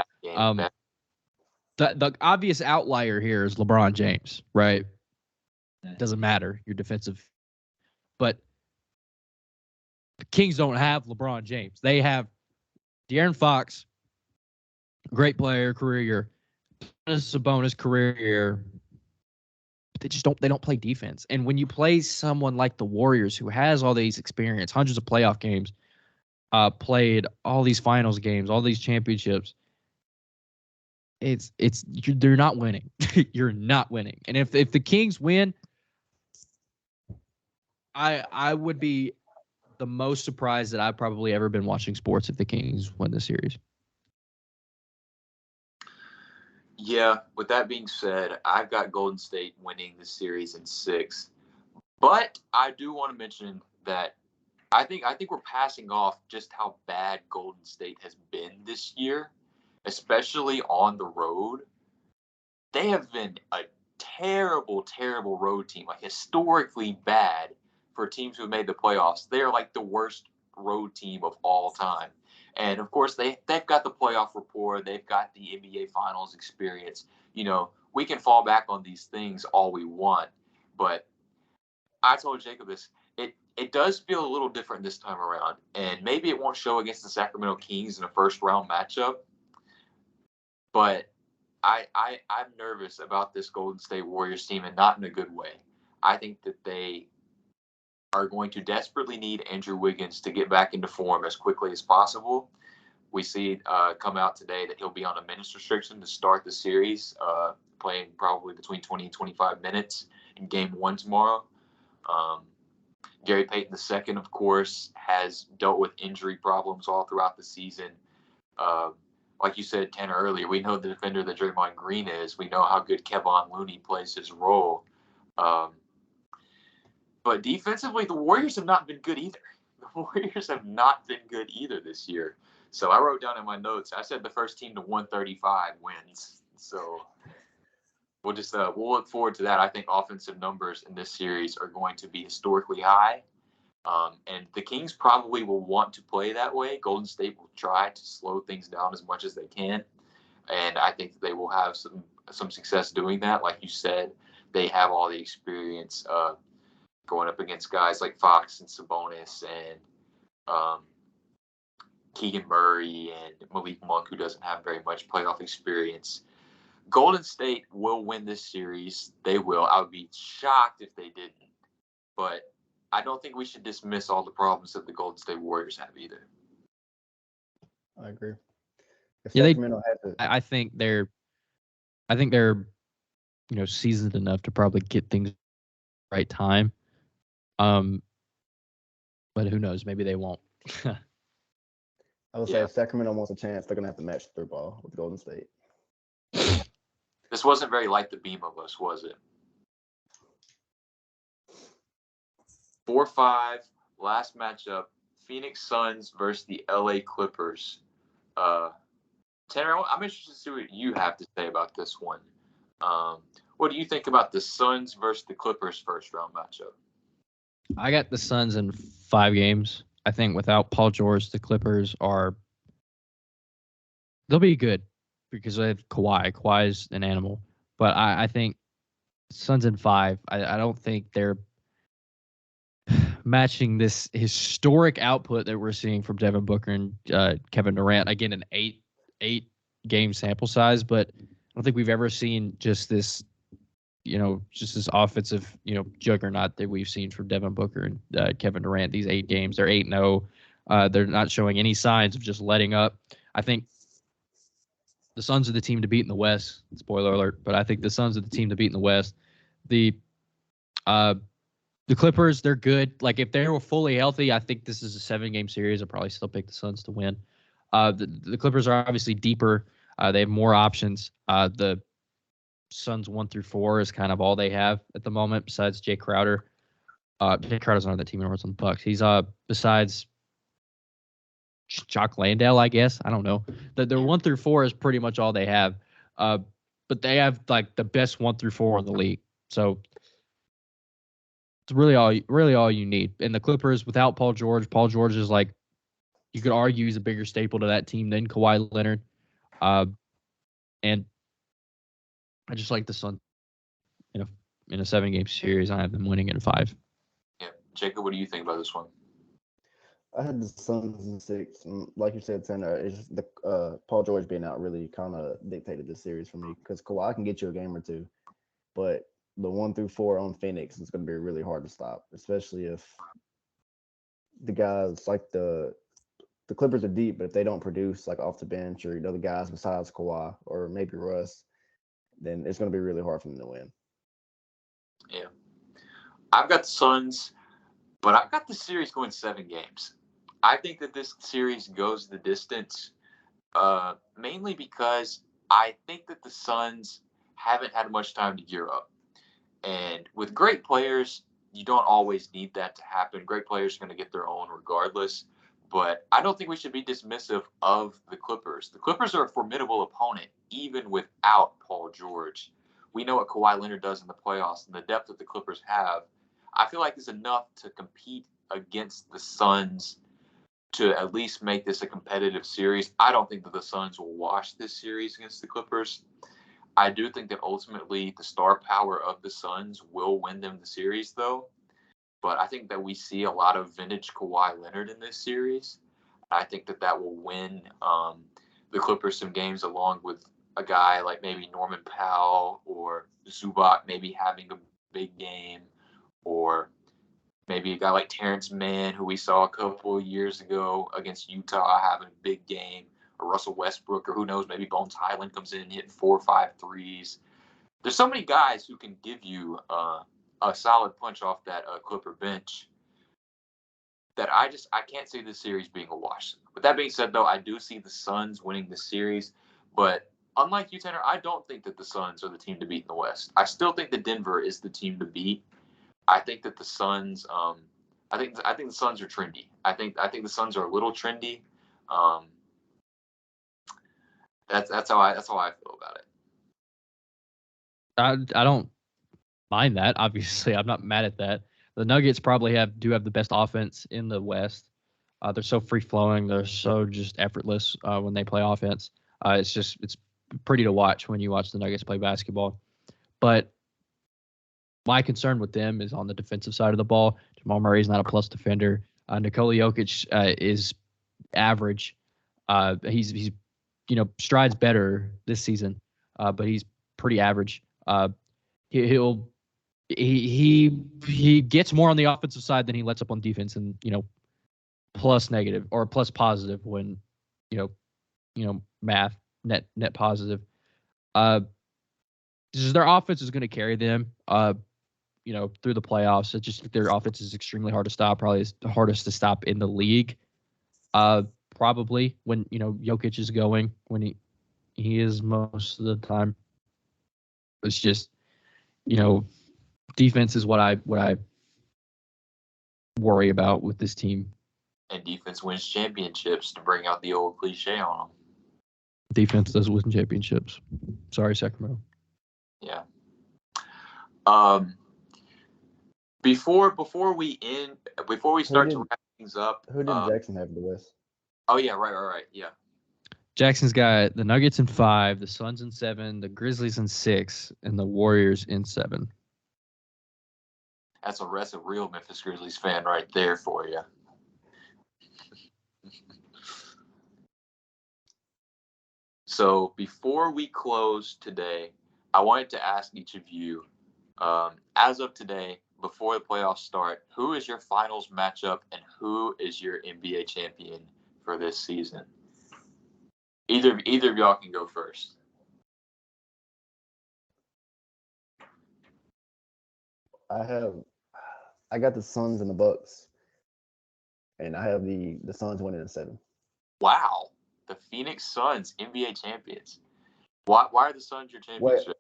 A: The obvious outlier here is LeBron James, right? Doesn't matter. You're defensive. But the Kings don't have LeBron James. They have De'Aaron Fox, great player, career year. Sabonis, career year. But they don't play defense. And when you play someone like the Warriors, who has all these experience, hundreds of playoff games, played all these finals games, all these championships, they're not winning. You're not winning. And if the Kings win, I would be the most surprised that I've probably ever been watching sports if the Kings win this series.
B: Yeah, with that being said, I've got Golden State winning the series in 6. But I do want to mention that I think we're passing off just how bad Golden State has been this year, especially on the road. They have been a terrible, terrible road team, like historically bad for teams who have made the playoffs. They are like the worst road team of all time. And, of course, they've got the playoff rapport. They've got the NBA Finals experience. You know, we can fall back on these things all we want. But I told Jacob this. It does feel a little different this time around. And maybe it won't show against the Sacramento Kings in a first-round matchup. But I'm nervous about this Golden State Warriors team, and not in a good way. I think that they are going to desperately need Andrew Wiggins to get back into form as quickly as possible. We see come out today that he'll be on a minutes restriction to start the series, playing probably between 20 and 25 minutes in Game 1 tomorrow. Gary Payton II, of course, has dealt with injury problems all throughout the season. like you said, Tanner, earlier, we know the defender that Draymond Green is. We know how good Kevon Looney plays his role. But defensively, the Warriors have not been good either. The Warriors have not been good either this year. So I wrote down in my notes, I said the first team to 135 wins. So we'll just we'll look forward to that. I think offensive numbers in this series are going to be historically high. And the Kings probably will want to play that way. Golden State will try to slow things down as much as they can. And I think they will have some success doing that. Like you said, they have all the experience going up against guys like Fox and Sabonis and Keegan Murray and Malik Monk, who doesn't have very much playoff experience. Golden State will win this series. They will. I would be shocked if they didn't. But I don't think we should dismiss all the problems that the Golden State Warriors have either.
C: I agree. If
A: Yeah,
C: Sacramento had to,
A: I think they're, seasoned enough to probably get things right time. But who knows? Maybe they won't.
C: I would say if Sacramento wants a chance, they're gonna have to match the through ball with Golden State.
B: This wasn't very like the beam of us, was it? 4-5, last matchup, Phoenix Suns versus the LA Clippers. Tanner, I'm interested to see what you have to say about this one. What do you think about the Suns versus the Clippers first round matchup?
A: I got the Suns in 5 games. I think without Paul George, the Clippers they'll be good because they have Kawhi. Kawhi's an animal. But I think Suns in 5. I don't think they're matching this historic output that we're seeing from Devin Booker and Kevin Durant. Again, an 8 game sample size, but I don't think we've ever seen just this offensive, juggernaut that we've seen from Devin Booker and Kevin Durant. These 8 games, they're 8-0. They're not showing any signs of just letting up. I think the Suns are the team to beat in the West. Spoiler alert, but I think the Suns are the team to beat in the West. The Clippers, they're good. Like, if they were fully healthy, I think this is a 7-game series. I'd probably still pick the Suns to win. The Clippers are obviously deeper. They have more options. The Suns 1 through 4 is kind of all they have at the moment, besides Jay Crowder. Jay Crowder's not on the team anymore. It's on the Bucks. He's besides Jock Landale, I guess. I don't know. Their 1 through 4 is pretty much all they have. But they have like the best 1 through 4 in the league. So it's really all you need. And the Clippers, without Paul George is like, you could argue he's a bigger staple to that team than Kawhi Leonard. And I just like the Suns. In a 7-game series, I have them winning in 5.
B: Yeah, Jacob, what do you think about this one?
C: I had the Suns in 6. And like you said, Tanner, it's just the Paul George being out really kind of dictated this series for me because Kawhi can get you a game or two, but the 1 through 4 on Phoenix is going to be really hard to stop, especially if the guys like the Clippers are deep, but if they don't produce like off the bench or the guys besides Kawhi or maybe Russ, then it's going to be really hard for them to win.
B: Yeah. I've got the Suns, but I've got the series going 7 games. I think that this series goes the distance, mainly because I think that the Suns haven't had much time to gear up. And with great players, you don't always need that to happen. Great players are going to get their own regardless. But I don't think we should be dismissive of the Clippers. The Clippers are a formidable opponent, even without Paul George. We know what Kawhi Leonard does in the playoffs, and the depth that the Clippers have, I feel like is enough to compete against the Suns to at least make this a competitive series. I don't think that the Suns will wash this series against the Clippers. I do think that ultimately the star power of the Suns will win them the series, though. But I think that we see a lot of vintage Kawhi Leonard in this series. I think that will win the Clippers some games, along with a guy like maybe Norman Powell or Zubac maybe having a big game, or maybe a guy like Terrence Mann, who we saw a couple of years ago against Utah, having a big game, or Russell Westbrook, or who knows, maybe Bones Highland comes in hitting 4 or 5 threes. There's so many guys who can give you a solid punch off that Clipper bench. that I can't see this series being a wash. With that being said, though, I do see the Suns winning the series, but unlike you, Tanner, I don't think that the Suns are the team to beat in the West. I still think that Denver is the team to beat. I think that the Suns, I think the Suns are trendy. I think the Suns are a little trendy. That's how I feel about it.
A: I don't mind that. Obviously, I'm not mad at that. The Nuggets probably do have the best offense in the West. They're so free flowing. They're so just effortless when they play offense. It's pretty to watch when you watch the Nuggets play basketball. But my concern with them is on the defensive side of the ball. Jamal Murray's not a plus defender. Nikola Jokic is average. He's strides better this season, but he's pretty average. He gets more on the offensive side than he lets up on defense, and plus negative or plus positive when math net positive. Just their offense is going to carry them through the playoffs. It's just their offense is extremely hard to stop, probably the hardest to stop in the league. Probably when Jokic is going, when he is most of the time. It's just defense is what I worry about with this team.
B: And defense wins championships, to bring out the old cliche on them.
A: Defense does win championships. Sorry, Sacramento.
B: Yeah. Before we start to wrap things up,
C: who did Jackson have in the West?
B: Oh yeah, right. Yeah.
A: Jackson's got the Nuggets in 5, the Suns in 7, the Grizzlies in 6, and the Warriors in 7.
B: That's a real Memphis Grizzlies fan right there for you. So before we close today, I wanted to ask each of you, as of today, before the playoffs start, who is your finals matchup and who is your NBA champion for this season? Either of y'all can go first.
C: I got the Suns and the Bucks, and I have the Suns winning in 7.
B: Wow, the Phoenix Suns, NBA champions. Why are the Suns your championship?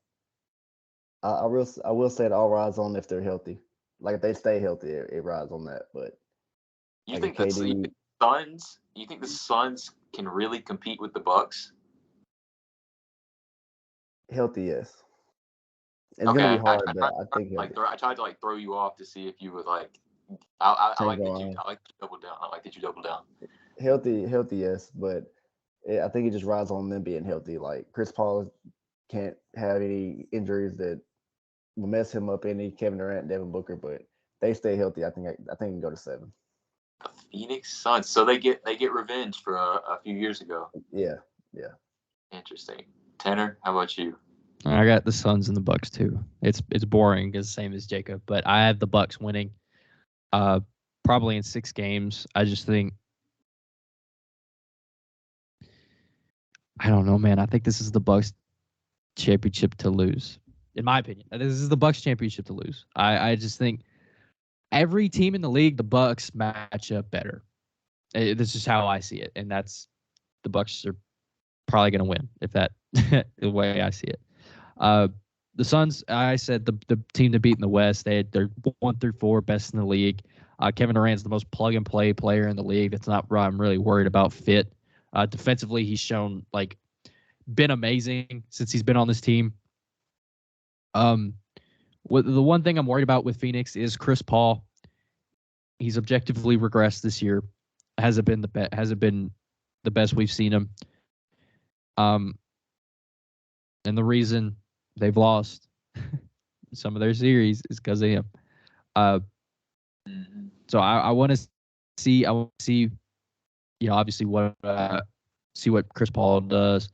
C: I will say it all rides on if they're healthy. Like if they stay healthy, it rides on that. But
B: you think the Suns can really compete with the Bucks?
C: Healthy, yes. It's
B: okay,
C: gonna be hard, but I think
B: I tried to throw you off to see if you would like. I like that you double down. I like that you double down.
C: Healthy, yes, but I think it just rides on them being healthy. Like Chris Paul can't have any injuries that will mess him up. Any Kevin Durant, Devin Booker, but they stay healthy. I think it can go to 7.
B: The Phoenix Suns, so they get revenge for a few years ago.
C: Yeah.
B: Interesting. Tanner, how about you?
A: I got the Suns and the Bucks too. It's boring, it's the same as Jacob, but I have the Bucks winning. Probably in 6 games. I just think I don't know, man. I think this is the Bucks championship to lose. In my opinion, this is the Bucks championship to lose. I just think every team in the league, the Bucks match up better. This is how I see it, and that's the Bucks are probably going to win if that the way I see it. The Suns, I said the team to beat in the West. They're 1 through 4 best in the league. Kevin Durant's the most plug and play player in the league. That's not I'm really worried about fit. Defensively, he's shown been amazing since he's been on this team. The one thing I'm worried about with Phoenix is Chris Paul. He's objectively regressed this year. Hasn't been the best we've seen him. And the reason they've lost some of their series is because of him. So I want to see. Obviously see what Chris Paul does.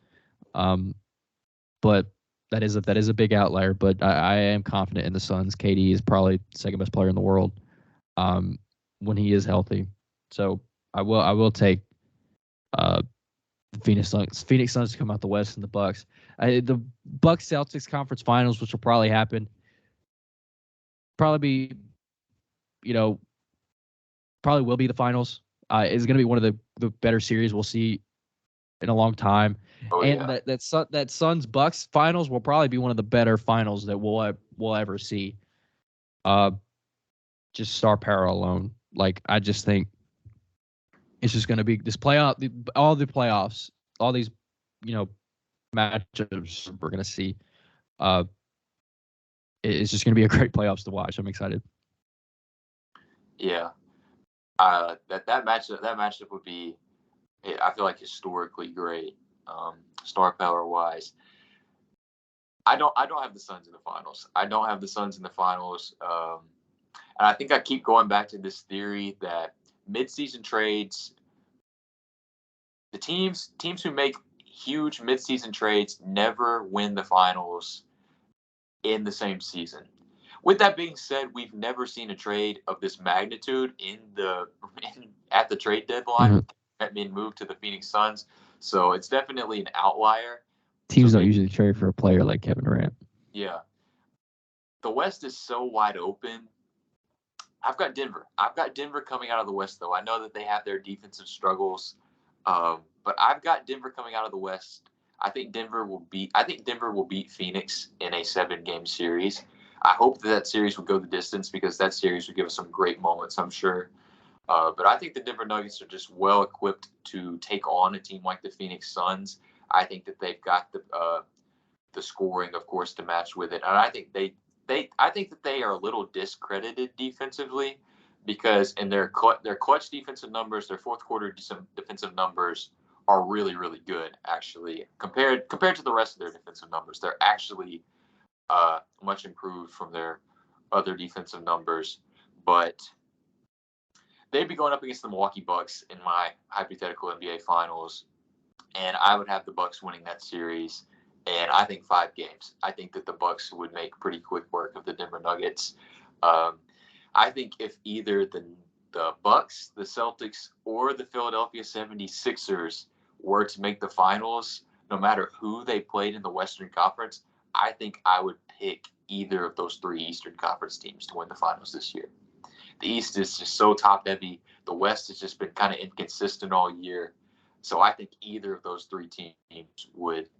A: But that is a big outlier. But I am confident in the Suns. KD is probably the second best player in the world when he is healthy. So I will take the Phoenix Suns to come out the West and the Bucks. The Bucks Celtics conference finals, which will probably happen, probably probably will be the finals. It's going to be one of the better series we'll see in a long time.
B: Oh,
A: And
B: yeah.
A: that Suns Bucks finals will probably be one of the better finals that we'll ever see. Just star power alone. Like, I just think it's just going to be this all the playoffs, all these, matchups we're going to see. It's just going to be a great playoffs to watch. I'm excited.
B: Yeah. That matchup would be, I feel like, historically great, star power wise. I don't have the Suns in the finals. And I think I keep going back to this theory that midseason trades, the teams who make huge midseason trades never win the finals in the same season. With that being said, we've never seen a trade of this magnitude at the trade deadline being moved to the Phoenix Suns. So it's definitely an outlier.
A: Teams don't usually trade for a player like Kevin Durant.
B: Yeah. The West is so wide open. I've got Denver coming out of the West, though. I know that they have their defensive struggles, but I've got Denver coming out of the West. I think Denver will beat Phoenix in a 7-game series. I hope that series will go the distance because that series would give us some great moments, I'm sure. But I think the Denver Nuggets are just well equipped to take on a team like the Phoenix Suns. I think that they've got the scoring, of course, to match with it, and I think I think that they are a little discredited defensively because in their clutch defensive numbers, their fourth quarter defensive numbers are really, really good, actually. Compared to the rest of their defensive numbers, they're actually much improved from their other defensive numbers. But they'd be going up against the Milwaukee Bucks in my hypothetical NBA Finals, and I would have the Bucks winning that series. And I think 5 games. I think that the Bucks would make pretty quick work of the Denver Nuggets. I think if either the Bucks, the Celtics, or the Philadelphia 76ers were to make the finals, no matter who they played in the Western Conference, I think I would pick either of those 3 Eastern Conference teams to win the finals this year. The East is just so top-heavy. The West has just been kind of inconsistent all year. So I think either of those 3 teams would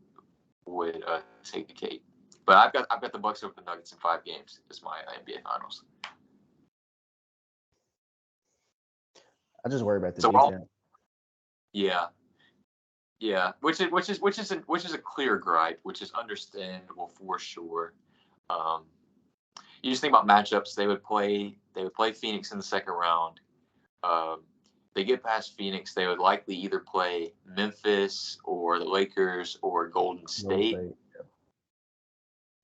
B: take the cake. But I've got the Bucks over the Nuggets in 5 games as my NBA Finals.
C: I just worry about the defense.
B: Yeah, which is a clear gripe, which is understandable for sure. You just think about matchups. They would play Phoenix in the second round. They get past Phoenix, they would likely either play Memphis or the Lakers or Golden State.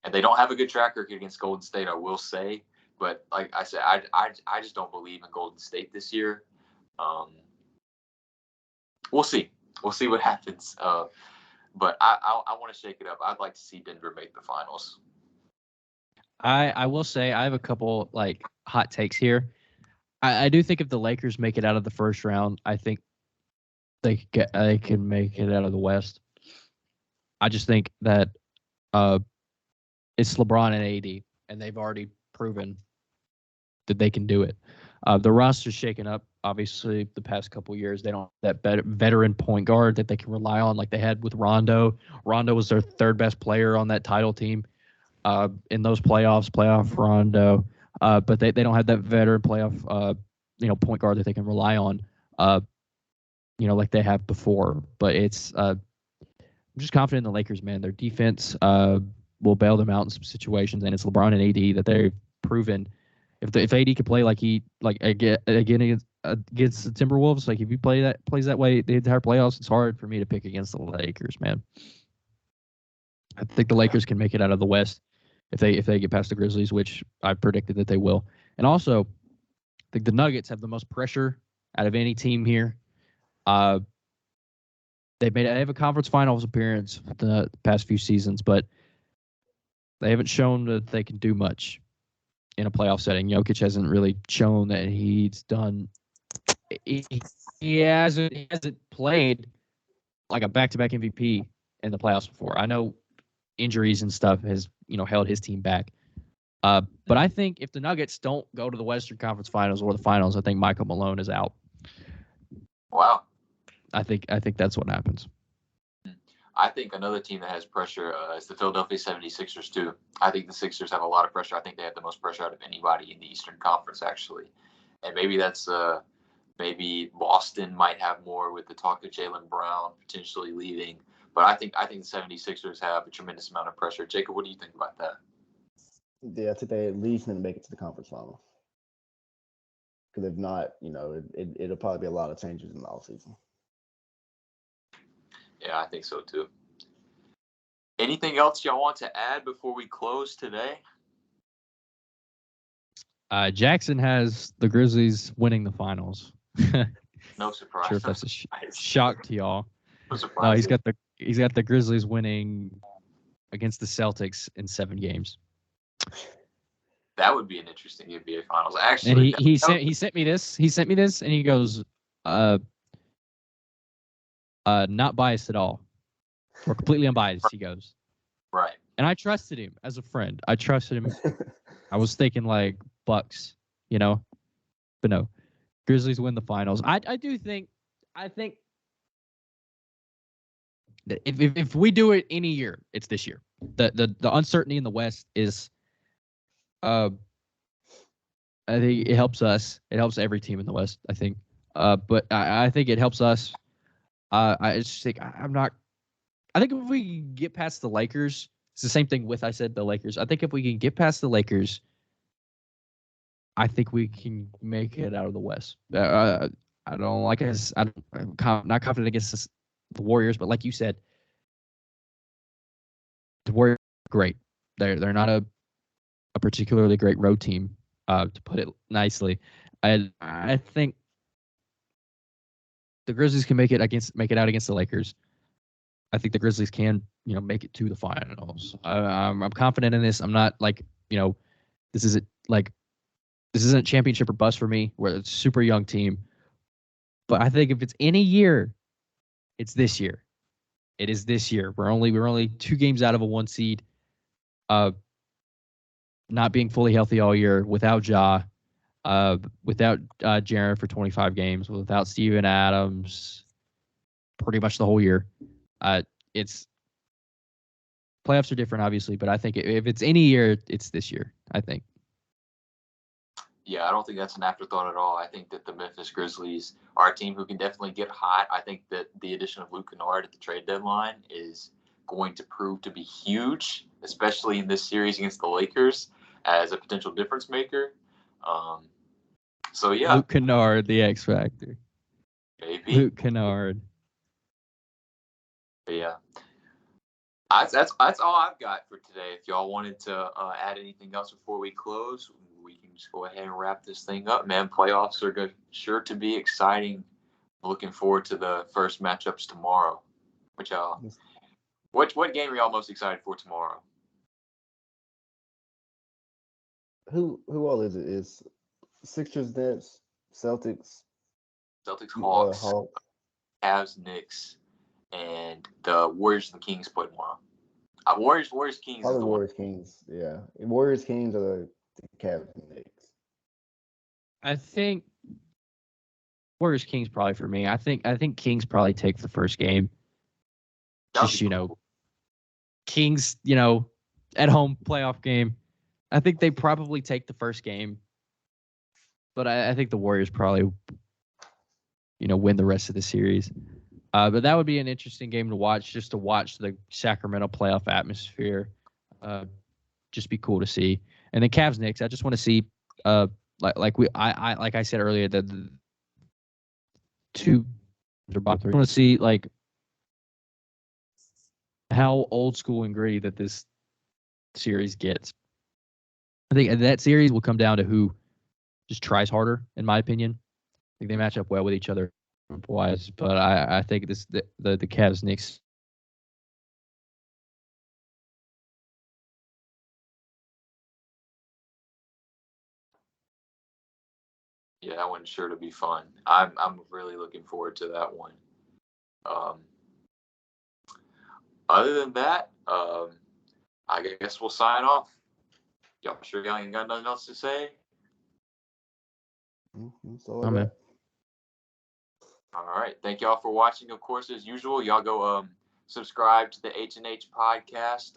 B: And they don't have a good track record against Golden State, I will say. But like I said, I just don't believe in Golden State this year. We'll see. We'll see what happens. But I want to shake it up. I'd like to see Denver make the finals.
A: I will say I have a couple hot takes here. I do think if the Lakers make it out of the first round, I think they can make it out of the West. I just think that it's LeBron and AD, and they've already proven that they can do it. The roster's shaken up, obviously, the past couple years. They don't have that veteran point guard that they can rely on like they had with Rondo. Rondo was their 3rd best player on that title team in those playoff Rondo. But they don't have that veteran playoff, point guard that they can rely on, like they have before. But I'm just confident in the Lakers, man. Their defense will bail them out in some situations, and it's LeBron and AD that they've proven. If AD could play again against the Timberwolves, like if he plays that way the entire playoffs, it's hard for me to pick against the Lakers, man. I think the Lakers can make it out of the West if they get past the Grizzlies, which I predicted that they will. And also, I think the Nuggets have the most pressure out of any team here. They have a conference finals appearance the past few seasons, but they haven't shown that they can do much in a playoff setting. Jokic hasn't really shown that he's done. He hasn't played like a back-to-back MVP in the playoffs before. I know injuries and stuff has held his team back. But I think if the Nuggets don't go to the Western Conference Finals or the Finals, I think Michael Malone is out.
B: Wow.
A: I think that's what happens.
B: I think another team that has pressure is the Philadelphia 76ers, too. I think the Sixers have a lot of pressure. I think they have the most pressure out of anybody in the Eastern Conference, actually. And maybe that's maybe Boston might have more with the talk of Jaylen Brown potentially leaving. But I think the 76ers have a tremendous amount of pressure. Jacob, what do you think about that?
C: Yeah, I think they at least need to make it to the conference final. Because if not, it'll probably be a lot of changes in the offseason.
B: Yeah, I think so too. Anything else y'all want to add before we close today?
A: Jackson has the Grizzlies winning the finals.
B: No surprise.
A: Sure if that's a shock to y'all.
B: No surprise.
A: He's got the Grizzlies winning against the Celtics in 7 games.
B: That would be an interesting NBA Finals. Actually,
A: and he sent me this. He sent me this, and he goes, not biased at all, or completely unbiased. He goes,
B: right.
A: And I trusted him as a friend. I trusted him. I was thinking like Bucks, but no, Grizzlies win the finals. I think that if we do it any year, it's this year. The uncertainty in the West is, I think it helps us. It helps every team in the West, I think. But I think it helps us. I just think I think if we can get past the Lakers, it's the same thing with the Lakers. I think if we can get past the Lakers, I think we can make it out of the West. I don't like us. I'm not confident against the Warriors, but like you said, the Warriors are great. They're not a particularly great road team, to put it nicely. I think the Grizzlies can make it out against the Lakers. I think the Grizzlies can, make it to the finals. I'm confident in this. I'm not like, this isn't championship or bust for me. We're a super young team, but I think if it's any year, it's this year. It is this year. We're only 2 games out of a 1 seed. Not being fully healthy all year, without Ja, without Jaren for 25 games, without Steven Adams, pretty much the whole year. It's playoffs are different, obviously, but I think if it's any year, it's this year. I think.
B: Yeah, I don't think that's an afterthought at all. I think that the Memphis Grizzlies are a team who can definitely get hot. I think that the addition of Luke Kennard at the trade deadline is going to prove to be huge, especially in this series against the Lakers, as a potential difference maker. So yeah,
A: Luke Kennard, the X Factor.
B: Maybe.
A: Luke Kennard.
B: But yeah. That's all I've got for today. If y'all wanted to add anything else before we close, we can just go ahead and wrap this thing up, man. Playoffs are sure to be exciting. Looking forward to the first matchups tomorrow. What game are y'all most excited for tomorrow?
C: Who all is it? Is Sixers, Nets, Celtics,
B: Hawks, Cavs, Knicks, and the Warriors and the Kings play tomorrow. Warriors, Kings.
C: Probably
B: is the
C: Warriors,
B: one.
C: Kings. Yeah, Warriors, Kings, or the Cavs and Knicks.
A: I think Warriors, Kings probably for me. I think Kings probably take the first game. Just Kings, at home playoff game. I think they probably take the first game, but I think the Warriors probably, win the rest of the series. But that would be an interesting game to watch, just to watch the Sacramento playoff atmosphere. Just be cool to see. And then Cavs Knicks, I just want to see, like I said earlier, the two are bottom three. I want to see like how old school and gritty that this series gets. I think that series will come down to who just tries harder, in my opinion. I think they match up well with each other wise, but I think the Cavs Knicks.
B: Yeah, that one's sure to be fun. I'm really looking forward to that one. Other than that, I guess we'll sign off. Y'all sure y'all ain't got nothing else to say?
C: So
A: Oh, man.
B: All right. Thank y'all for watching. Of course, as usual, y'all go subscribe to the H&H podcast.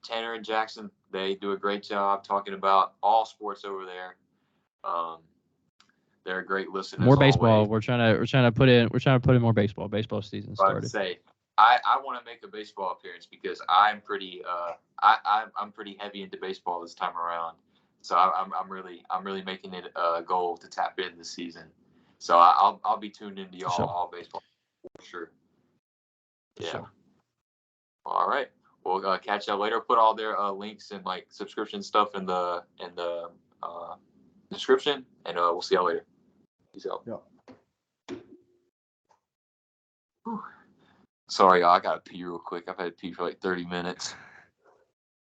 B: Tanner and Jackson, they do a great job talking about all sports over there. They're a great listener.
A: More baseball.
B: Always.
A: We're trying to put in more baseball. Baseball season started.
B: I'd say I want to make a baseball appearance because I'm pretty I'm pretty heavy into baseball this time around. So I'm really making it a goal to tap in this season. So I'll be tuned into y'all all baseball for sure. Yeah.
A: Sure.
B: All right. We'll catch y'all later. Put all their links and like subscription stuff in the description, and we'll see y'all later. Peace out.
C: Yeah.
B: Sorry, y'all. I gotta pee real quick. I've had to pee for like 30 minutes.